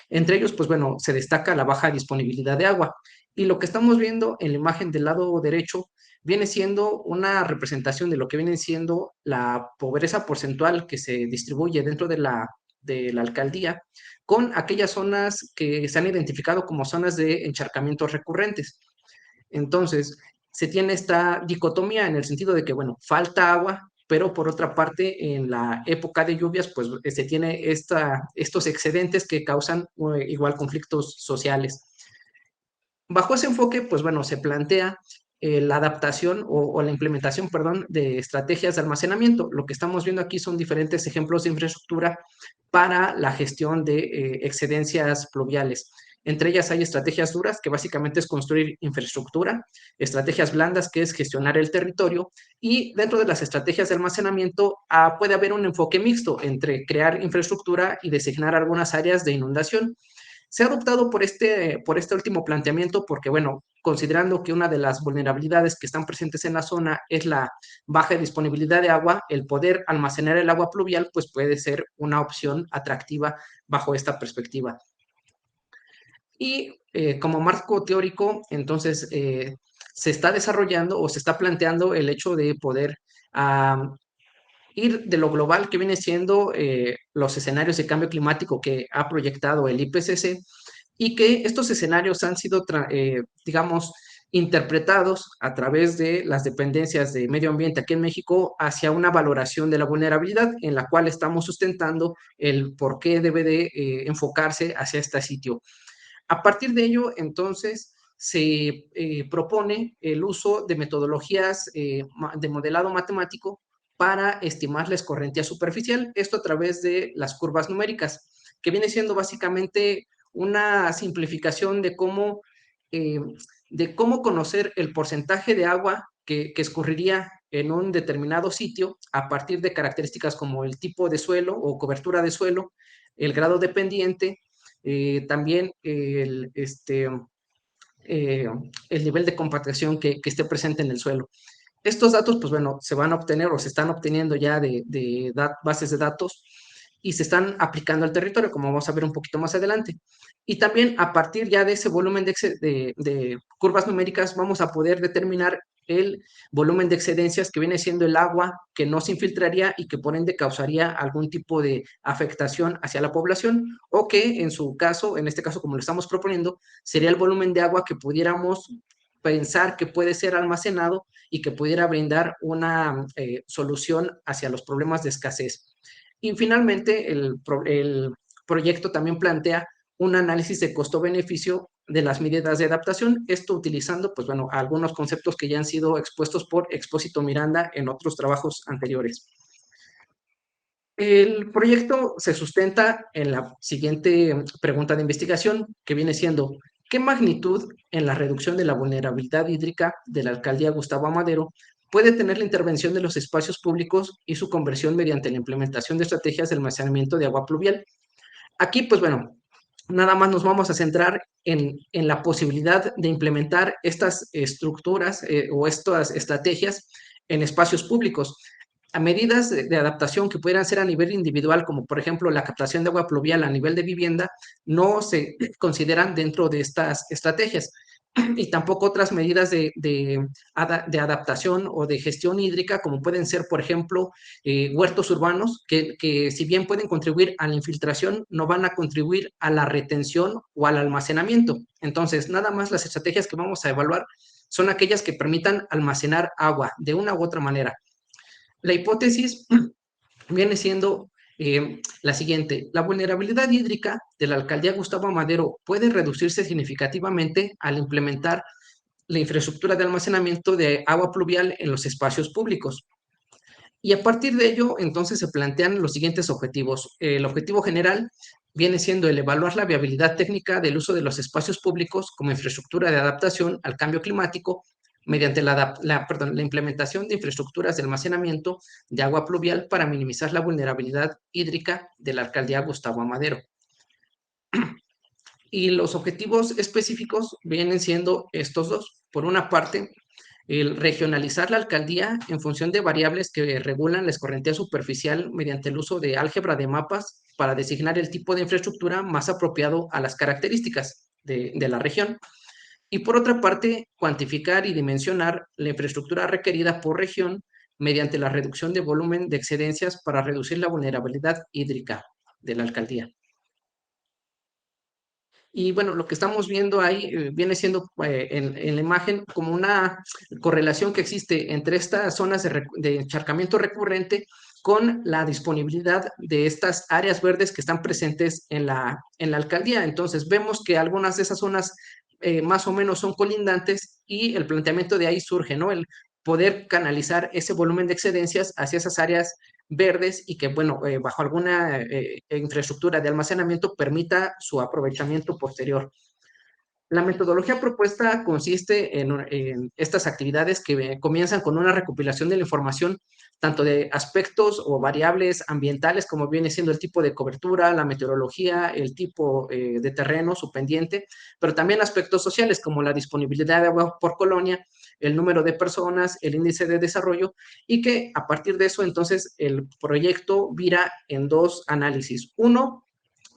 Entre ellos, pues bueno, se destaca la baja disponibilidad de agua. Y lo que estamos viendo en la imagen del lado derecho viene siendo una representación de lo que viene siendo la pobreza porcentual que se distribuye dentro de la alcaldía con aquellas zonas que se han identificado como zonas de encharcamientos recurrentes. Entonces, se tiene esta dicotomía en el sentido de que, bueno, falta agua, pero por otra parte, en la época de lluvias, pues se tiene estos excedentes que causan igual conflictos sociales. Bajo ese enfoque, pues bueno, se plantea la adaptación o la implementación, perdón, de estrategias de almacenamiento. Lo que estamos viendo aquí son diferentes ejemplos de infraestructura para la gestión de excedencias pluviales. Entre ellas hay estrategias duras, que básicamente es construir infraestructura, estrategias blandas, que es gestionar el territorio, y dentro de las estrategias de almacenamiento puede haber un enfoque mixto entre crear infraestructura y designar algunas áreas de inundación. Se ha adoptado por este último planteamiento porque, bueno, considerando que una de las vulnerabilidades que están presentes en la zona es la baja disponibilidad de agua, el poder almacenar el agua pluvial, pues puede ser una opción atractiva bajo esta perspectiva. Y como marco teórico, entonces, se está desarrollando o se está planteando el hecho de poder ir de lo global que viene siendo los escenarios de cambio climático que ha proyectado el IPCC y que estos escenarios han sido, digamos, interpretados a través de las dependencias de medio ambiente aquí en México hacia una valoración de la vulnerabilidad, en la cual estamos sustentando el por qué debe de enfocarse hacia este sitio. A partir de ello, entonces, se propone el uso de metodologías de modelado matemático para estimar la escorrentía superficial, esto a través de las curvas numéricas, que viene siendo básicamente una simplificación de cómo conocer el porcentaje de agua que escurriría en un determinado sitio a partir de características como el tipo de suelo o cobertura de suelo, el grado de pendiente, también el nivel de compactación que esté presente en el suelo. Estos datos, pues bueno, se van a obtener o se están obteniendo ya de bases de datos y se están aplicando al territorio, como vamos a ver un poquito más adelante. Y también a partir ya de ese volumen de curvas numéricas vamos a poder determinar el volumen de excedencias que viene siendo el agua que no se infiltraría y que por ende causaría algún tipo de afectación hacia la población, o que en su caso, en este caso como lo estamos proponiendo, sería el volumen de agua que pudiéramos pensar que puede ser almacenado y que pudiera brindar una solución hacia los problemas de escasez. Y finalmente, el proyecto también plantea un análisis de costo-beneficio de las medidas de adaptación, esto utilizando, pues bueno, algunos conceptos que ya han sido expuestos por Expósito Miranda en otros trabajos anteriores. El proyecto se sustenta en la siguiente pregunta de investigación, que viene siendo: ¿qué magnitud en la reducción de la vulnerabilidad hídrica de la alcaldía Gustavo Amadero puede tener la intervención de los espacios públicos y su conversión mediante la implementación de estrategias de almacenamiento de agua pluvial? Aquí, pues bueno, nada más nos vamos a centrar en la posibilidad de implementar estas estructuras o estas estrategias en espacios públicos. A medidas de adaptación que pudieran ser a nivel individual, como por ejemplo la captación de agua pluvial a nivel de vivienda, no se consideran dentro de estas estrategias. Y tampoco otras medidas de adaptación o de gestión hídrica, como pueden ser, por ejemplo, huertos urbanos, que si bien pueden contribuir a la infiltración, no van a contribuir a la retención o al almacenamiento. Entonces, nada más las estrategias que vamos a evaluar son aquellas que permitan almacenar agua de una u otra manera. La hipótesis viene siendo la siguiente: la vulnerabilidad hídrica de la alcaldía Gustavo Amadero puede reducirse significativamente al implementar la infraestructura de almacenamiento de agua pluvial en los espacios públicos. Y a partir de ello, entonces se plantean los siguientes objetivos. El objetivo general viene siendo el evaluar la viabilidad técnica del uso de los espacios públicos como infraestructura de adaptación al cambio climático mediante la implementación de infraestructuras de almacenamiento de agua pluvial para minimizar la vulnerabilidad hídrica de la alcaldía Gustavo Amadero. Y los objetivos específicos vienen siendo estos dos. Por una parte, el regionalizar la alcaldía en función de variables que regulan la escorrentía superficial mediante el uso de álgebra de mapas para designar el tipo de infraestructura más apropiado a las características de la región. Y por otra parte, cuantificar y dimensionar la infraestructura requerida por región mediante la reducción de volumen de excedencias para reducir la vulnerabilidad hídrica de la alcaldía. Y bueno, lo que estamos viendo ahí viene siendo en la imagen como una correlación que existe entre estas zonas de encharcamiento recurrente con la disponibilidad de estas áreas verdes que están presentes en la alcaldía. Entonces vemos que algunas de esas zonas más o menos son colindantes y el planteamiento de ahí surge, ¿no? El poder canalizar ese volumen de excedencias hacia esas áreas verdes y que, bueno, bajo alguna infraestructura de almacenamiento permita su aprovechamiento posterior. La metodología propuesta consiste en estas actividades que comienzan con una recopilación de la información, tanto de aspectos o variables ambientales, como viene siendo el tipo de cobertura, la meteorología, el tipo de terreno, su pendiente, pero también aspectos sociales, como la disponibilidad de agua por colonia, el número de personas, el índice de desarrollo, y que a partir de eso, entonces, el proyecto vira en dos análisis. Uno,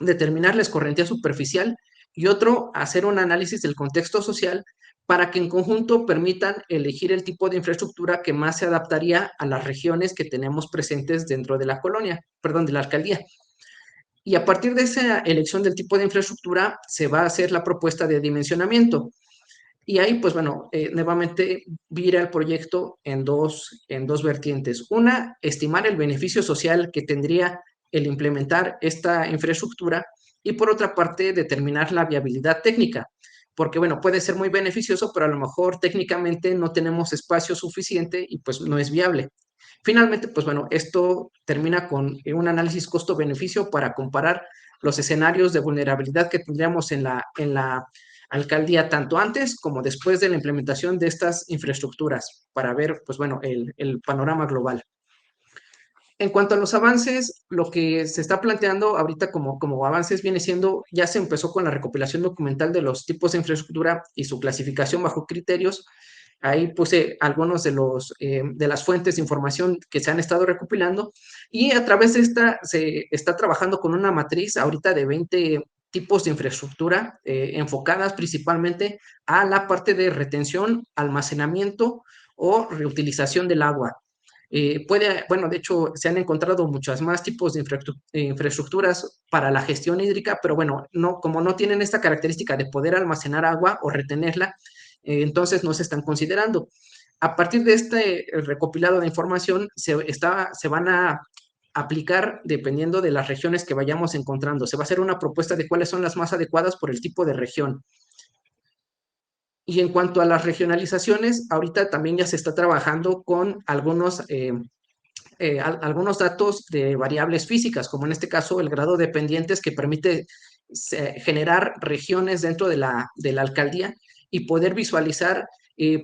determinar la escorrentía superficial, y otro, hacer un análisis del contexto social para que en conjunto permitan elegir el tipo de infraestructura que más se adaptaría a las regiones que tenemos presentes dentro de la colonia, perdón, de la alcaldía. Y a partir de esa elección del tipo de infraestructura se va a hacer la propuesta de dimensionamiento. Y ahí, pues bueno, nuevamente vira el proyecto en dos vertientes. Una, estimar el beneficio social que tendría el implementar esta infraestructura y por otra parte, determinar la viabilidad técnica, porque bueno, puede ser muy beneficioso, pero a lo mejor técnicamente no tenemos espacio suficiente y pues no es viable. Finalmente, pues bueno, esto termina con un análisis costo-beneficio para comparar los escenarios de vulnerabilidad que tendríamos en la alcaldía, tanto antes como después de la implementación de estas infraestructuras, para ver, pues bueno, el panorama global. En cuanto a los avances, lo que se está planteando ahorita como avances viene siendo, ya se empezó con la recopilación documental de los tipos de infraestructura y su clasificación bajo criterios. Ahí puse algunos de las fuentes de información que se han estado recopilando y a través de esta se está trabajando con una matriz ahorita de 20 tipos de infraestructura enfocadas principalmente a la parte de retención, almacenamiento o reutilización del agua. Bueno, de hecho, se han encontrado muchos más tipos de infraestructuras para la gestión hídrica, pero bueno, como no tienen esta característica de poder almacenar agua o retenerla, entonces no se están considerando. A partir de este recopilado de información, se van a aplicar dependiendo de las regiones que vayamos encontrando. Se va a hacer una propuesta de cuáles son las más adecuadas por el tipo de región. Y en cuanto a las regionalizaciones, ahorita también ya se está trabajando con algunos datos de variables físicas, como en este caso el grado de pendientes que permite generar regiones dentro de la alcaldía y poder visualizar,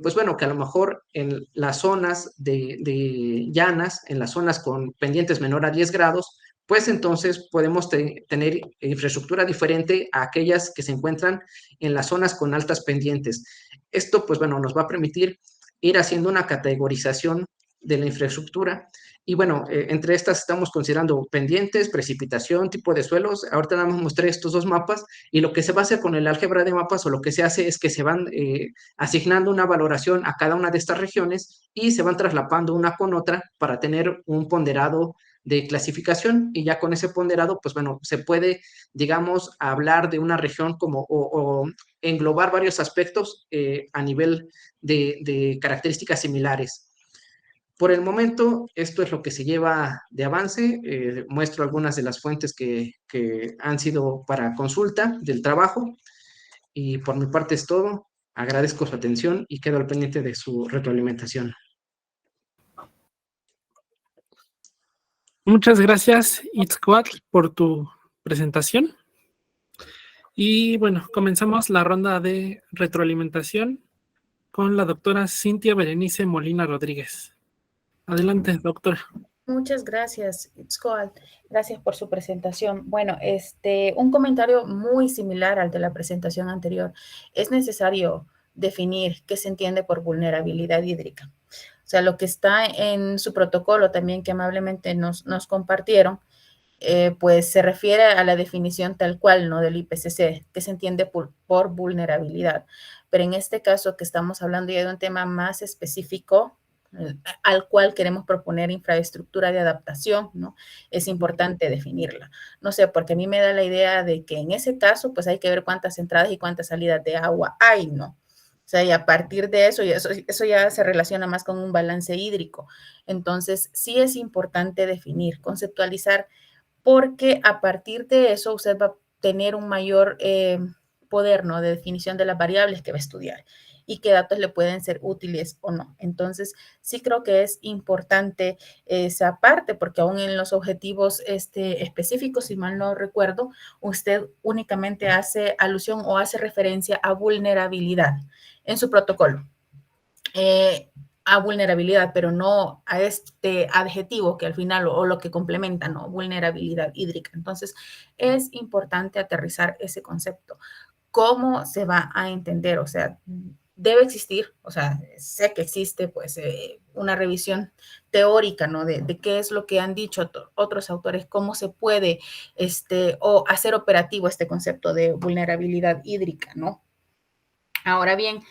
pues bueno, que a lo mejor en las zonas de llanas, en las zonas con pendientes menor a 10 grados, pues entonces podemos tener infraestructura diferente a aquellas que se encuentran en las zonas con altas pendientes. Esto, pues bueno, nos va a permitir ir haciendo una categorización de la infraestructura. Y bueno, entre estas estamos considerando pendientes, precipitación, tipo de suelos. Ahorita nada más mostré estos dos mapas y lo que se va a hacer con el álgebra de mapas o lo que se hace es que se van asignando una valoración a cada una de estas regiones y se van traslapando una con otra para tener un ponderado de clasificación y ya con ese ponderado, pues bueno, se puede, digamos, hablar de una región como o englobar varios aspectos a nivel de características similares. Por el momento, esto es lo que se lleva de avance. Muestro algunas de las fuentes que han sido para consulta del trabajo. Y por mi parte es todo. Agradezco su atención y quedo al pendiente de su retroalimentación. Muchas gracias, Itzcoatl, por tu presentación. Y bueno, comenzamos la ronda de retroalimentación con la doctora Cintia Berenice Molina Rodríguez. Adelante, doctora. Muchas gracias, Itzcoatl. Gracias por su presentación. Bueno, un comentario muy similar al de la presentación anterior. Es necesario definir qué se entiende por vulnerabilidad hídrica. O sea, lo que está en su protocolo también que amablemente nos compartieron, pues se refiere a la definición tal cual, ¿no? Del IPCC, que se entiende por vulnerabilidad. Pero en este caso que estamos hablando ya de un tema más específico, al cual queremos proponer infraestructura de adaptación, ¿no? Es importante definirla. No sé, porque a mí me da la idea de que en ese caso, pues hay que ver cuántas entradas y cuántas salidas de agua hay, ¿no? O sea, y a partir de eso, eso ya se relaciona más con un balance hídrico. Entonces, sí es importante definir, conceptualizar, porque a partir de eso usted va a tener un mayor poder, ¿no? De definición de las variables que va a estudiar y qué datos le pueden ser útiles o no. Entonces, sí creo que es importante esa parte, porque aún en los objetivos específicos, si mal no recuerdo, usted únicamente hace alusión o hace referencia a vulnerabilidad en su protocolo. A vulnerabilidad, pero no a este adjetivo que al final o lo que complementa, ¿no? Vulnerabilidad hídrica. Entonces, es importante aterrizar ese concepto. ¿Cómo se va a entender? O sea, debe existir, o sea, sé que existe pues una revisión teórica, ¿no? De qué es lo que han dicho otros autores, cómo se puede o hacer operativo este concepto de vulnerabilidad hídrica, ¿no? Ahora bien,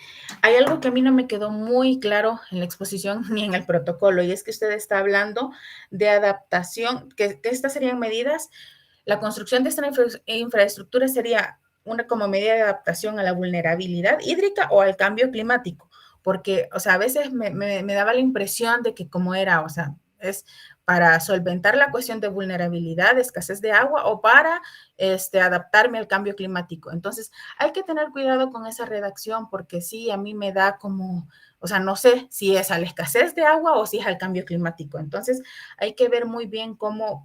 hay algo que a mí no me quedó muy claro en la exposición ni en el protocolo, y es que usted está hablando de adaptación, que estas serían medidas, la construcción de esta infraestructura sería una como medida de adaptación a la vulnerabilidad hídrica o al cambio climático, porque, o sea, a veces me daba la impresión de que como era, o sea, es para solventar la cuestión de vulnerabilidad, de escasez de agua o para adaptarme al cambio climático. Entonces, hay que tener cuidado con esa redacción porque sí, a mí me da como, o sea, no sé si es a la escasez de agua o si es al cambio climático. Entonces, hay que ver muy bien cómo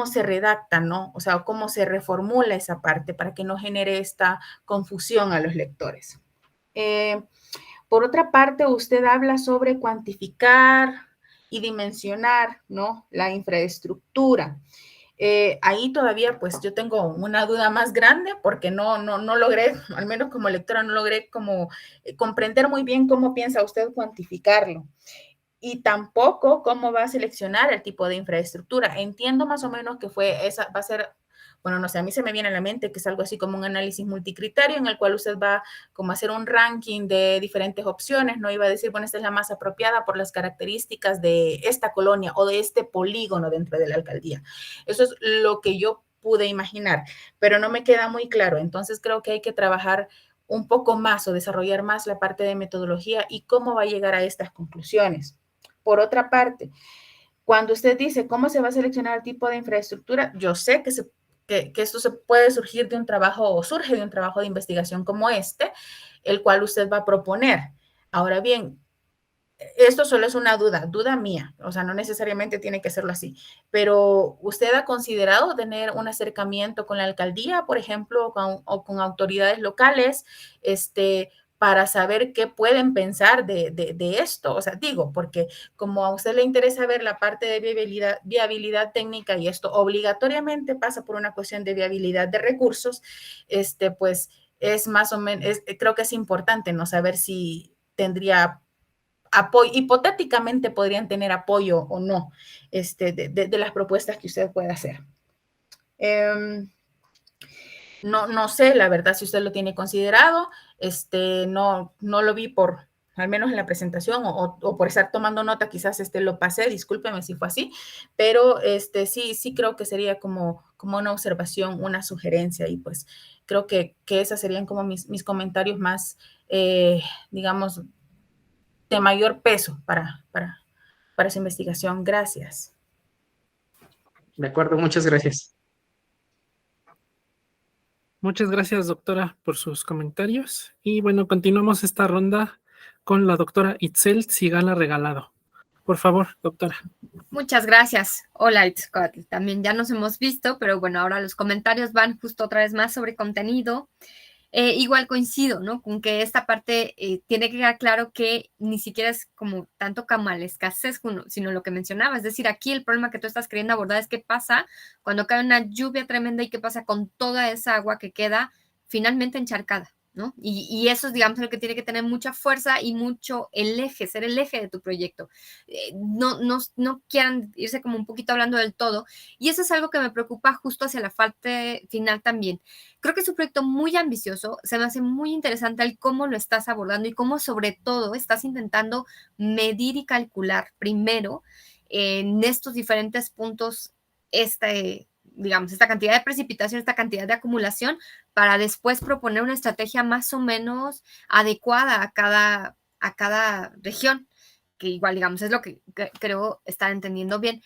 se redacta, ¿no? O sea, cómo se reformula esa parte para que no genere esta confusión a los lectores. Por otra parte, usted habla sobre cuantificar y dimensionar, ¿no? La infraestructura. Ahí todavía, pues yo tengo una duda más grande porque no logré, al menos como lectora, no logré como comprender muy bien cómo piensa usted cuantificarlo y tampoco cómo va a seleccionar el tipo de infraestructura. Entiendo más o menos que va a ser, bueno, no sé, a mí se me viene a la mente que es algo así como un análisis multicriterio en el cual usted va como a hacer un ranking de diferentes opciones, no iba a decir, bueno, esta es la más apropiada por las características de esta colonia o de este polígono dentro de la alcaldía. Eso es lo que yo pude imaginar, pero no me queda muy claro. Entonces creo que hay que trabajar un poco más o desarrollar más la parte de metodología y cómo va a llegar a estas conclusiones. Por otra parte, cuando usted dice cómo se va a seleccionar el tipo de infraestructura, yo sé que esto se puede surgir de un trabajo o surge de un trabajo de investigación como el cual usted va a proponer. Ahora bien, esto solo es una duda mía, o sea, no necesariamente tiene que serlo así, pero ¿usted ha considerado tener un acercamiento con la alcaldía, por ejemplo, o con autoridades locales, para saber qué pueden pensar de esto? O sea, digo, porque como a usted le interesa ver la parte de viabilidad técnica y esto obligatoriamente pasa por una cuestión de viabilidad de recursos, pues es más o menos, creo que es importante no saber si tendría apoyo, hipotéticamente podrían tener apoyo o no de las propuestas que usted puede hacer. No sé, la verdad, si usted lo tiene considerado, no lo vi al menos en la presentación o por estar tomando nota, quizás lo pasé, discúlpeme si fue así, pero sí creo que sería como una observación, una sugerencia y pues creo que esas serían como mis comentarios más, digamos, de mayor peso para esa investigación. Gracias. De acuerdo, muchas gracias. Muchas gracias, doctora, por sus comentarios. Y bueno, continuamos esta ronda con la doctora Itzel Sigala Regalado. Por favor, doctora. Muchas gracias. Hola, Itzcoatl. También ya nos hemos visto, pero bueno, ahora los comentarios van justo otra vez más sobre contenido. Igual coincido, ¿no? Con que esta parte tiene que quedar claro que ni siquiera es como tanto como la escasez, sino lo que mencionaba. Es decir, aquí el problema que tú estás queriendo abordar es qué pasa cuando cae una lluvia tremenda y qué pasa con toda esa agua que queda finalmente encharcada, ¿no? Y eso es, digamos, lo que tiene que tener mucha fuerza y mucho ser el eje de tu proyecto. No quieran irse como un poquito hablando del todo. Y eso es algo que me preocupa justo hacia la parte final también. Creo que es un proyecto muy ambicioso, se me hace muy interesante el cómo lo estás abordando y cómo sobre todo estás intentando medir y calcular primero en estos diferentes puntos digamos, esta cantidad de precipitación, esta cantidad de acumulación, para después proponer una estrategia más o menos adecuada a cada región, que igual, digamos, es lo que creo estar entendiendo bien.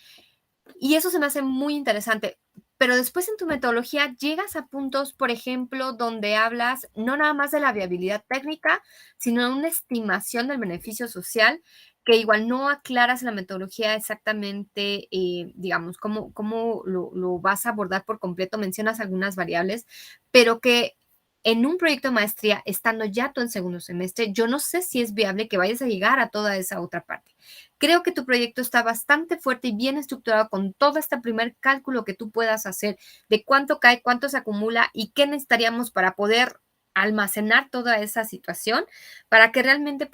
Y eso se me hace muy interesante. Pero después en tu metodología llegas a puntos, por ejemplo, donde hablas no nada más de la viabilidad técnica, sino de una estimación del beneficio social, que igual no aclaras en la metodología exactamente, digamos, cómo lo vas a abordar por completo. Mencionas algunas variables, pero que en un proyecto de maestría, estando ya tú en segundo semestre, yo no sé si es viable que vayas a llegar a toda esa otra parte. Creo que tu proyecto está bastante fuerte y bien estructurado con todo este primer cálculo que tú puedas hacer de cuánto cae, cuánto se acumula y qué necesitaríamos para poder almacenar toda esa situación para que realmente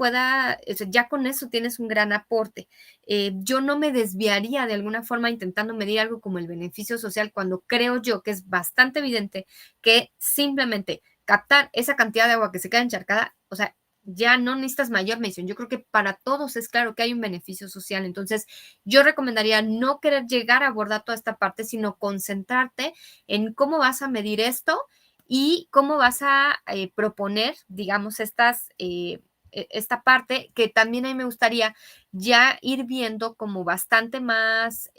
ya con eso tienes un gran aporte. Yo no me desviaría de alguna forma intentando medir algo como el beneficio social cuando creo yo que es bastante evidente que simplemente captar esa cantidad de agua que se queda encharcada, o sea, ya no necesitas mayor medición. Yo creo que para todos es claro que hay un beneficio social. Entonces, yo recomendaría no querer llegar a abordar toda esta parte, sino concentrarte en cómo vas a medir esto y cómo vas a proponer, digamos, esta parte que también a mí me gustaría ya ir viendo como bastante más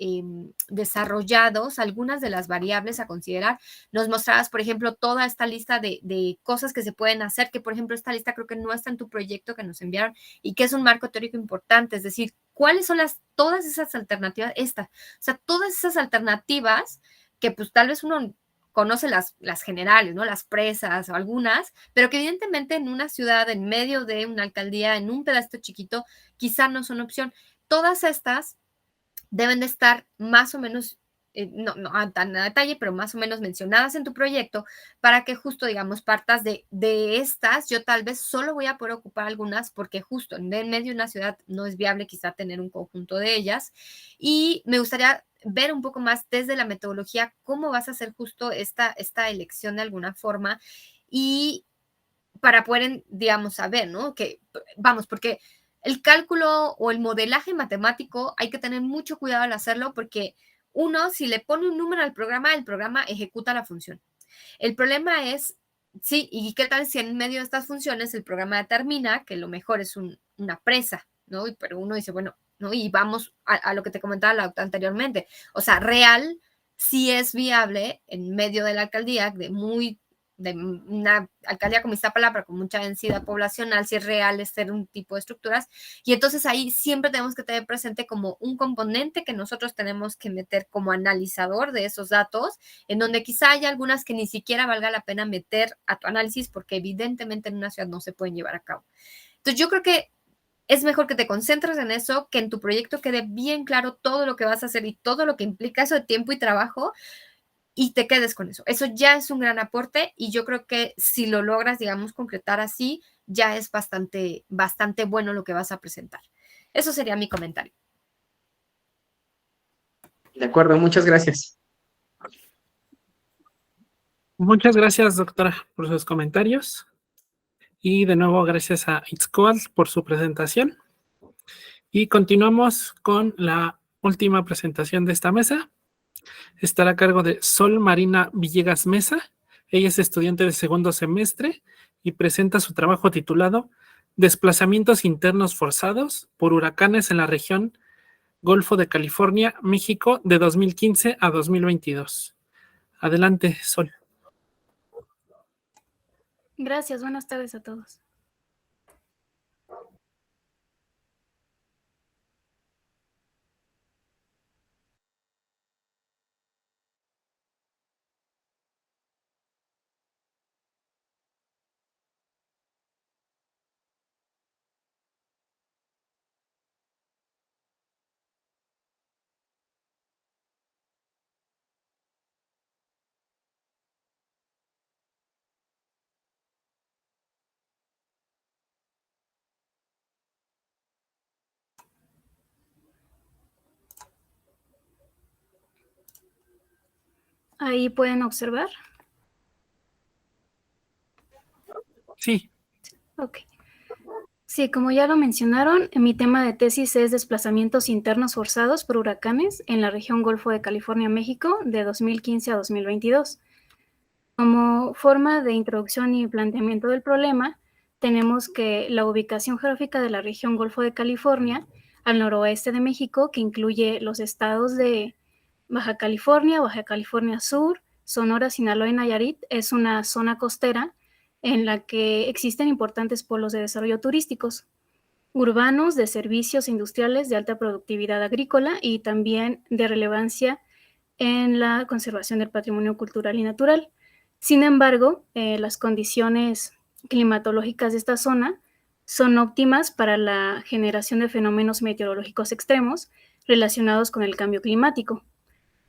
desarrollados algunas de las variables a considerar. Nos mostrabas, por ejemplo, toda esta lista de cosas que se pueden hacer, que por ejemplo esta lista creo que no está en tu proyecto que nos enviaron y que es un marco teórico importante, es decir, ¿cuáles son todas esas alternativas? O sea, todas esas alternativas que pues tal vez uno conoce las generales, ¿no? Las presas o algunas, pero que evidentemente en una ciudad, en medio de una alcaldía, en un pedazo chiquito, quizá no son opción. Todas estas deben de estar más o menos, no tan a detalle, pero más o menos mencionadas en tu proyecto para que justo, digamos, partas de estas, yo tal vez solo voy a poder ocupar algunas porque justo en medio de una ciudad no es viable quizá tener un conjunto de ellas y me gustaría ver un poco más desde la metodología cómo vas a hacer justo esta elección de alguna forma y para poder, digamos, saber, ¿no? Que, vamos, porque el cálculo o el modelaje matemático hay que tener mucho cuidado al hacerlo porque uno, si le pone un número al programa, el programa ejecuta la función. El problema es, sí, ¿y qué tal si en medio de estas funciones el programa determina que lo mejor es una presa, ¿no? Pero uno dice, bueno, ¿no? Y vamos a lo que te comentaba la doctora anteriormente. O sea, real sí es viable en medio de la alcaldía, de una alcaldía como Iztapalapa, con mucha densidad poblacional, si es real ser un tipo de estructuras. Y entonces ahí siempre tenemos que tener presente como un componente que nosotros tenemos que meter como analizador de esos datos, en donde quizá haya algunas que ni siquiera valga la pena meter a tu análisis porque evidentemente en una ciudad no se pueden llevar a cabo. Entonces yo creo que es mejor que te concentres en eso, que en tu proyecto quede bien claro todo lo que vas a hacer y todo lo que implica eso de tiempo y trabajo y te quedes con eso. Eso ya es un gran aporte y yo creo que si lo logras, digamos, concretar así, ya es bastante, bastante bueno lo que vas a presentar. Eso sería mi comentario. De acuerdo, muchas gracias. Muchas gracias, doctora, por sus comentarios. Y de nuevo, gracias a Itzcoatl por su presentación. Y continuamos con la última presentación de esta mesa. Estará a cargo de Sol Marina Villegas Mesa. Ella es estudiante de segundo semestre y presenta su trabajo titulado Desplazamientos internos forzados por huracanes en la región Golfo de California, México, de 2015 a 2022. Adelante, Sol. Gracias, buenas tardes a todos. Ahí pueden observar. Sí. Ok. Sí, como ya lo mencionaron, mi tema de tesis es desplazamientos internos forzados por huracanes en la región Golfo de California, México, de 2015 a 2022. Como forma de introducción y planteamiento del problema, tenemos que la ubicación geográfica de la región Golfo de California, al noroeste de México, que incluye los estados de Baja California Sur, Sonora, Sinaloa y Nayarit, es una zona costera en la que existen importantes polos de desarrollo turísticos, urbanos, de servicios industriales de alta productividad agrícola y también de relevancia en la conservación del patrimonio cultural y natural. Sin embargo, las condiciones climatológicas de esta zona son óptimas para la generación de fenómenos meteorológicos extremos relacionados con el cambio climático,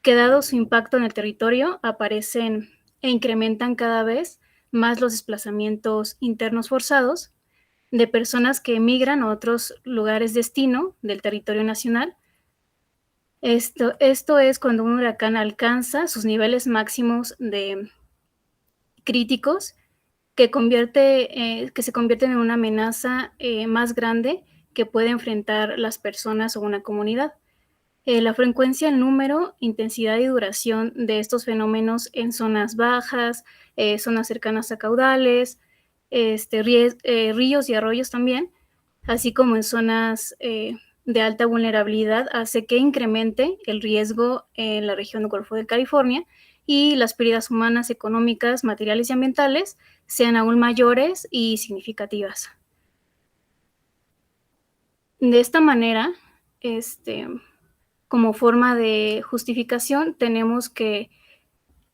que dado su impacto en el territorio, aparecen e incrementan cada vez más los desplazamientos internos forzados de personas que emigran a otros lugares destino del territorio nacional. Esto es cuando un huracán alcanza sus niveles máximos de críticos que se convierten en una amenaza más grande que puede enfrentar las personas o una comunidad. La frecuencia, el número, intensidad y duración de estos fenómenos en zonas bajas, zonas cercanas a caudales, ríos y arroyos también, así como en zonas de alta vulnerabilidad, hace que incremente el riesgo en la región del Golfo de California y las pérdidas humanas, económicas, materiales y ambientales sean aún mayores y significativas. De esta manera, como forma de justificación, tenemos que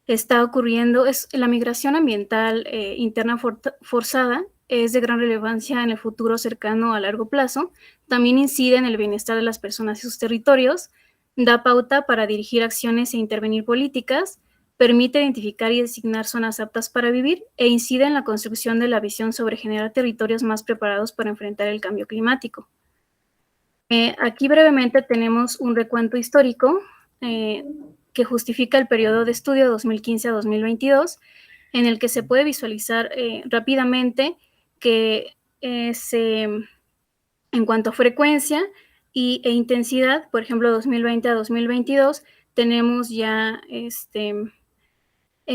está ocurriendo, la migración ambiental interna forzada es de gran relevancia en el futuro cercano a largo plazo, también incide en el bienestar de las personas y sus territorios, da pauta para dirigir acciones e intervenir políticas, permite identificar y designar zonas aptas para vivir e incide en la construcción de la visión sobre generar territorios más preparados para enfrentar el cambio climático. Aquí brevemente tenemos un recuento histórico que justifica el periodo de estudio 2015 a 2022, en el que se puede visualizar rápidamente que en cuanto a frecuencia e intensidad, por ejemplo, 2020 a 2022, tenemos ya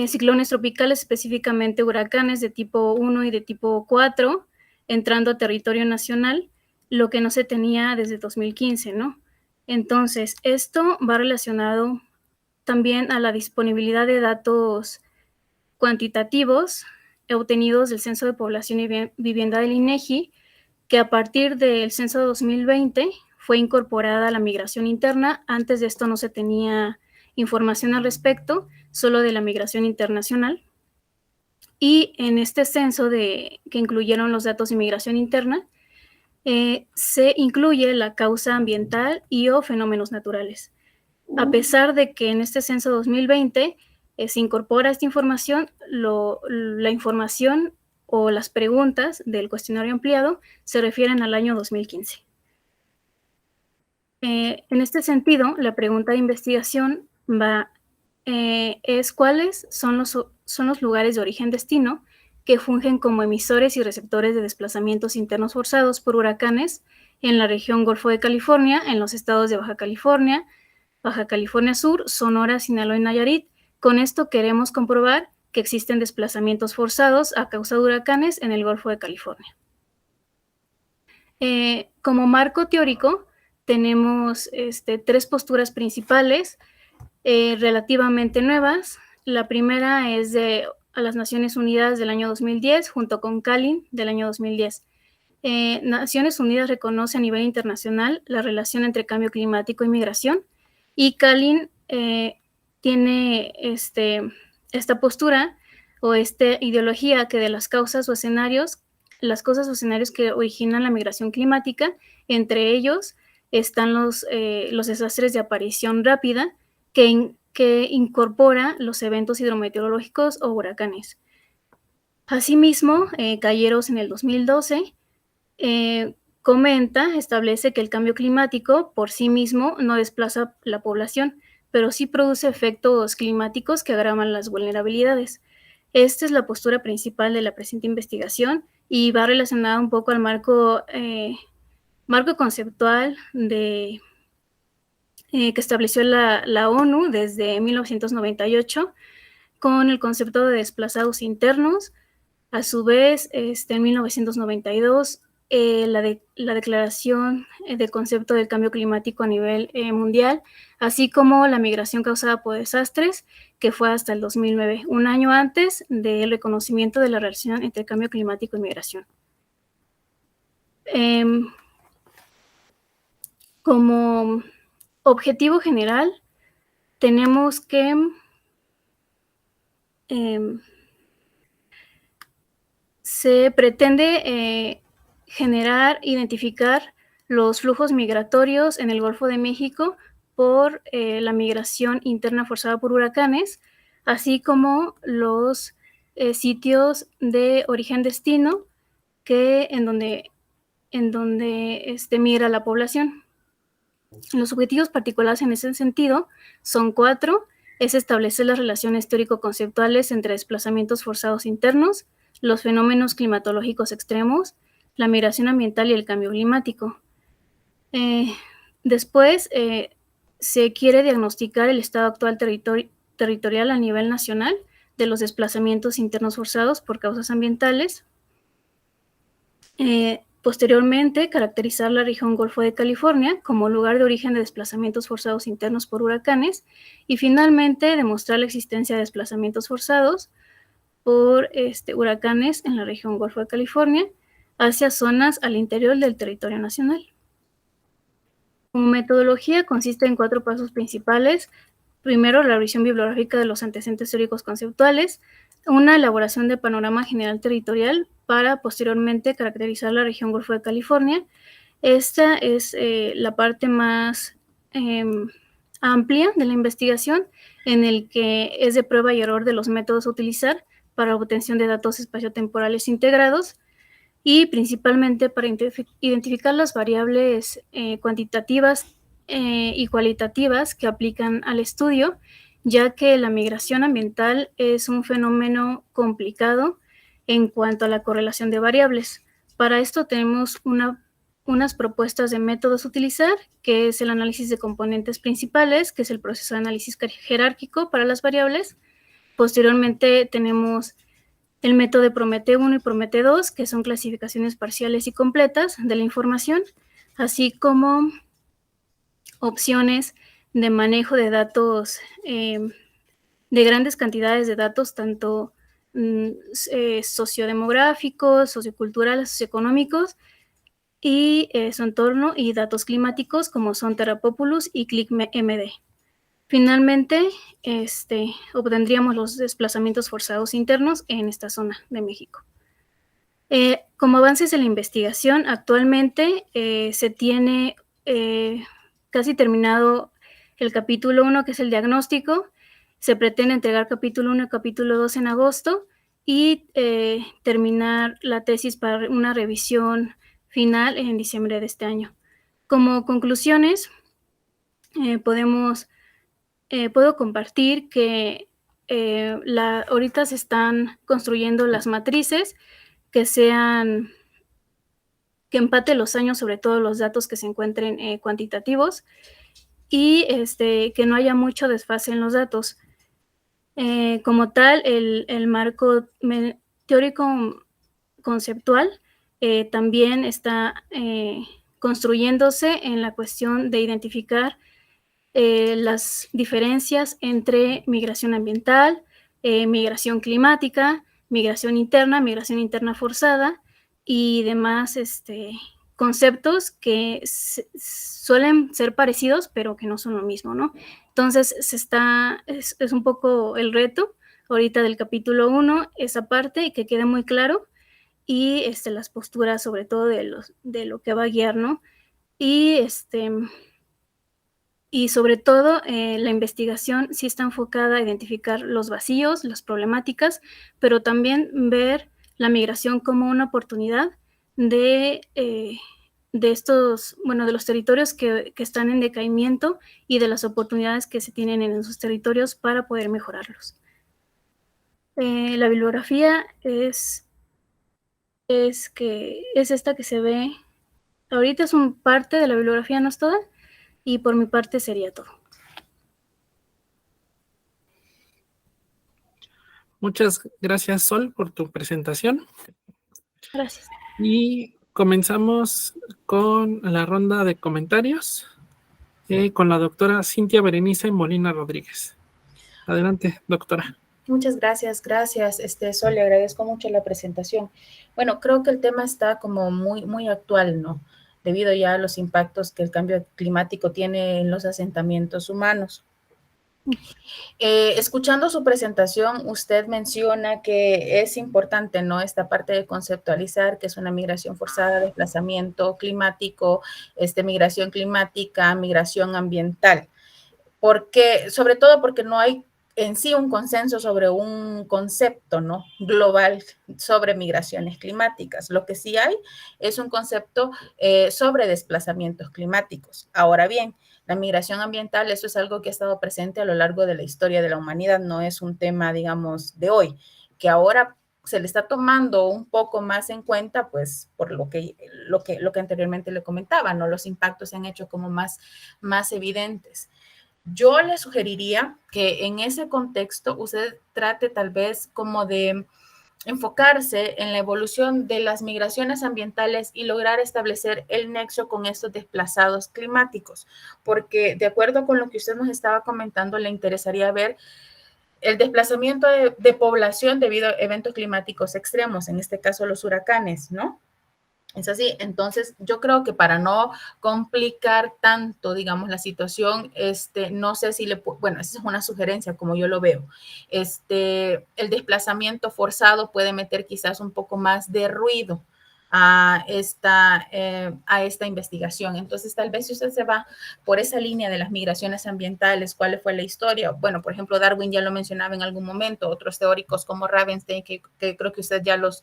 ciclones tropicales, específicamente huracanes de tipo 1 y de tipo 4, entrando a territorio nacional, lo que no se tenía desde 2015, ¿no? Entonces, esto va relacionado también a la disponibilidad de datos cuantitativos obtenidos del Censo de Población y Vivienda del INEGI, que a partir del censo de 2020 fue incorporada a la migración interna. Antes de esto no se tenía información al respecto, solo de la migración internacional. Y en este censo que incluyeron los datos de migración interna, se incluye la causa ambiental y o fenómenos naturales. A pesar de que en este censo 2020 se incorpora esta información, la información o las preguntas del cuestionario ampliado se refieren al año 2015. En este sentido, la pregunta de investigación es cuáles son los lugares de origen-destino que fungen como emisores y receptores de desplazamientos internos forzados por huracanes en la región Golfo de California, en los estados de Baja California Sur, Sonora, Sinaloa y Nayarit. Con esto queremos comprobar que existen desplazamientos forzados a causa de huracanes en el Golfo de California. Como marco teórico, tenemos tres posturas principales relativamente nuevas. La primera es a las Naciones Unidas del año 2010, junto con CALIN del año 2010. Naciones Unidas reconoce a nivel internacional la relación entre cambio climático y migración, y CALIN tiene esta postura o esta ideología que de las causas o escenarios que originan la migración climática, entre ellos están los desastres de aparición rápida que incorpora los eventos hidrometeorológicos o huracanes. Asimismo, Calleros en el 2012 establece que el cambio climático por sí mismo no desplaza la población, pero sí produce efectos climáticos que agravan las vulnerabilidades. Esta es la postura principal de la presente investigación y va relacionada un poco al marco conceptual que estableció la ONU desde 1998 con el concepto de desplazados internos. A su vez, en 1992, la declaración de concepto del cambio climático a nivel mundial, así como la migración causada por desastres, que fue hasta el 2009, un año antes del reconocimiento de la relación entre cambio climático y migración. Como objetivo general, tenemos que se pretende identificar los flujos migratorios en el Golfo de México por la migración interna forzada por huracanes, así como los sitios de origen-destino en donde migra la población. Los objetivos particulares en ese sentido son 4. Es establecer las relaciones teórico-conceptuales entre desplazamientos forzados internos, los fenómenos climatológicos extremos, la migración ambiental y el cambio climático. Después, se quiere diagnosticar el estado actual territorial a nivel nacional de los desplazamientos internos forzados por causas ambientales. Posteriormente, caracterizar la región Golfo de California como lugar de origen de desplazamientos forzados internos por huracanes y finalmente demostrar la existencia de desplazamientos forzados por huracanes en la región Golfo de California hacia zonas al interior del territorio nacional. Como metodología consiste en 4 pasos principales. Primero, la revisión bibliográfica de los antecedentes teóricos conceptuales, una elaboración de panorama general territorial para posteriormente caracterizar la región Golfo de California. Esta es la parte más amplia de la investigación, en el que es de prueba y error de los métodos a utilizar para la obtención de datos espaciotemporales integrados y principalmente para identificar las variables cuantitativas y cualitativas que aplican al estudio, ya que la migración ambiental es un fenómeno complicado en cuanto a la correlación de variables. Para esto tenemos unas propuestas de métodos a utilizar, que es el análisis de componentes principales, que es el proceso de análisis jerárquico para las variables. Posteriormente tenemos el método de Prometeo 1 y Prometeo 2, que son clasificaciones parciales y completas de la información, así como opciones de manejo de datos, de grandes cantidades de datos, tanto sociodemográficos, socioculturales, socioeconómicos, y su entorno, y datos climáticos como son Terrapopulus y ClickMD. Finalmente, obtendríamos los desplazamientos forzados internos en esta zona de México. Como avances en la investigación, actualmente se tiene casi terminado el capítulo 1, que es el diagnóstico. Se pretende entregar capítulo 1 y capítulo 2 en agosto y terminar la tesis para una revisión final en diciembre de este año. Como conclusiones, puedo compartir que ahorita se están construyendo las matrices que empaten los años, sobre todo los datos que se encuentren cuantitativos, y que no haya mucho desfase en los datos. Como tal, el marco teórico conceptual también está construyéndose en la cuestión de identificar las diferencias entre migración ambiental, migración climática, migración interna forzada y demás conceptos que suelen ser parecidos, pero que no son lo mismo, ¿no? Entonces, es un poco el reto ahorita del capítulo 1, esa parte, y que quede muy claro, y las posturas, sobre todo de lo que va a guiar, ¿no? Y sobre todo, la investigación sí está enfocada a identificar los vacíos, las problemáticas, pero también ver la migración como una oportunidad de los territorios que están en decaimiento y de las oportunidades que se tienen en esos territorios para poder mejorarlos. La bibliografía es esta que se ve ahorita, es un parte de la bibliografía, no es toda. Y por mi parte sería todo. Muchas gracias, Sol, por tu presentación. Gracias. Y comenzamos con la ronda de comentarios con la doctora Cintia Berenice Molina Rodríguez. Adelante, doctora. Muchas gracias, Sol, le agradezco mucho la presentación. Bueno, creo que el tema está como muy actual, ¿no? Debido ya a los impactos que el cambio climático tiene en los asentamientos humanos. Escuchando su presentación, usted menciona que es importante, ¿no?, esta parte de conceptualizar que es una migración forzada, desplazamiento climático, migración climática, migración ambiental. Sobre todo porque no hay en sí un consenso sobre un concepto, ¿no?, global sobre migraciones climáticas. Lo que sí hay es un concepto sobre desplazamientos climáticos. Ahora bien, la migración ambiental, eso es algo que ha estado presente a lo largo de la historia de la humanidad, no es un tema, digamos, de hoy, que ahora se le está tomando un poco más en cuenta, pues, por lo que anteriormente le comentaba, ¿no? Los impactos se han hecho como más evidentes. Yo le sugeriría que en ese contexto usted trate tal vez como de enfocarse en la evolución de las migraciones ambientales y lograr establecer el nexo con estos desplazados climáticos, porque de acuerdo con lo que usted nos estaba comentando, le interesaría ver el desplazamiento de población debido a eventos climáticos extremos, en este caso los huracanes, ¿no? Es así, entonces yo creo que para no complicar tanto, digamos, la situación, no sé si bueno, esa es una sugerencia como yo lo veo, el desplazamiento forzado puede meter quizás un poco más de ruido a esta investigación. Entonces, tal vez si usted se va por esa línea de las migraciones ambientales, cuál fue la historia, bueno, por ejemplo, Darwin ya lo mencionaba en algún momento, otros teóricos como Ravenstein, que creo que usted ya los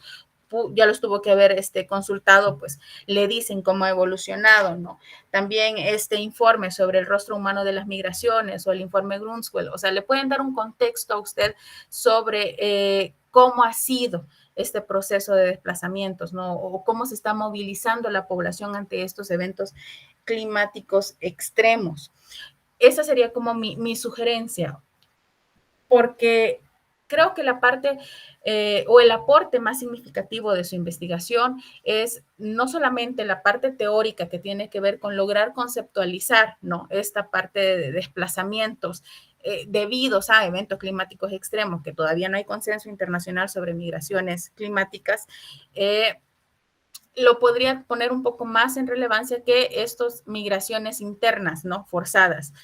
tuvo que haber consultado, pues le dicen cómo ha evolucionado, ¿no? También este informe sobre el rostro humano de las migraciones o el informe Grunswell, o sea, le pueden dar un contexto a usted sobre cómo ha sido este proceso de desplazamientos, ¿no? O cómo se está movilizando la población ante estos eventos climáticos extremos. Esa sería como mi sugerencia, porque creo que la parte o el aporte más significativo de su investigación es no solamente la parte teórica que tiene que ver con lograr conceptualizar, ¿no?, esta parte de desplazamientos debidos a eventos climáticos extremos, que todavía no hay consenso internacional sobre migraciones climáticas, lo podría poner un poco más en relevancia que estas migraciones internas, ¿no?, forzadas.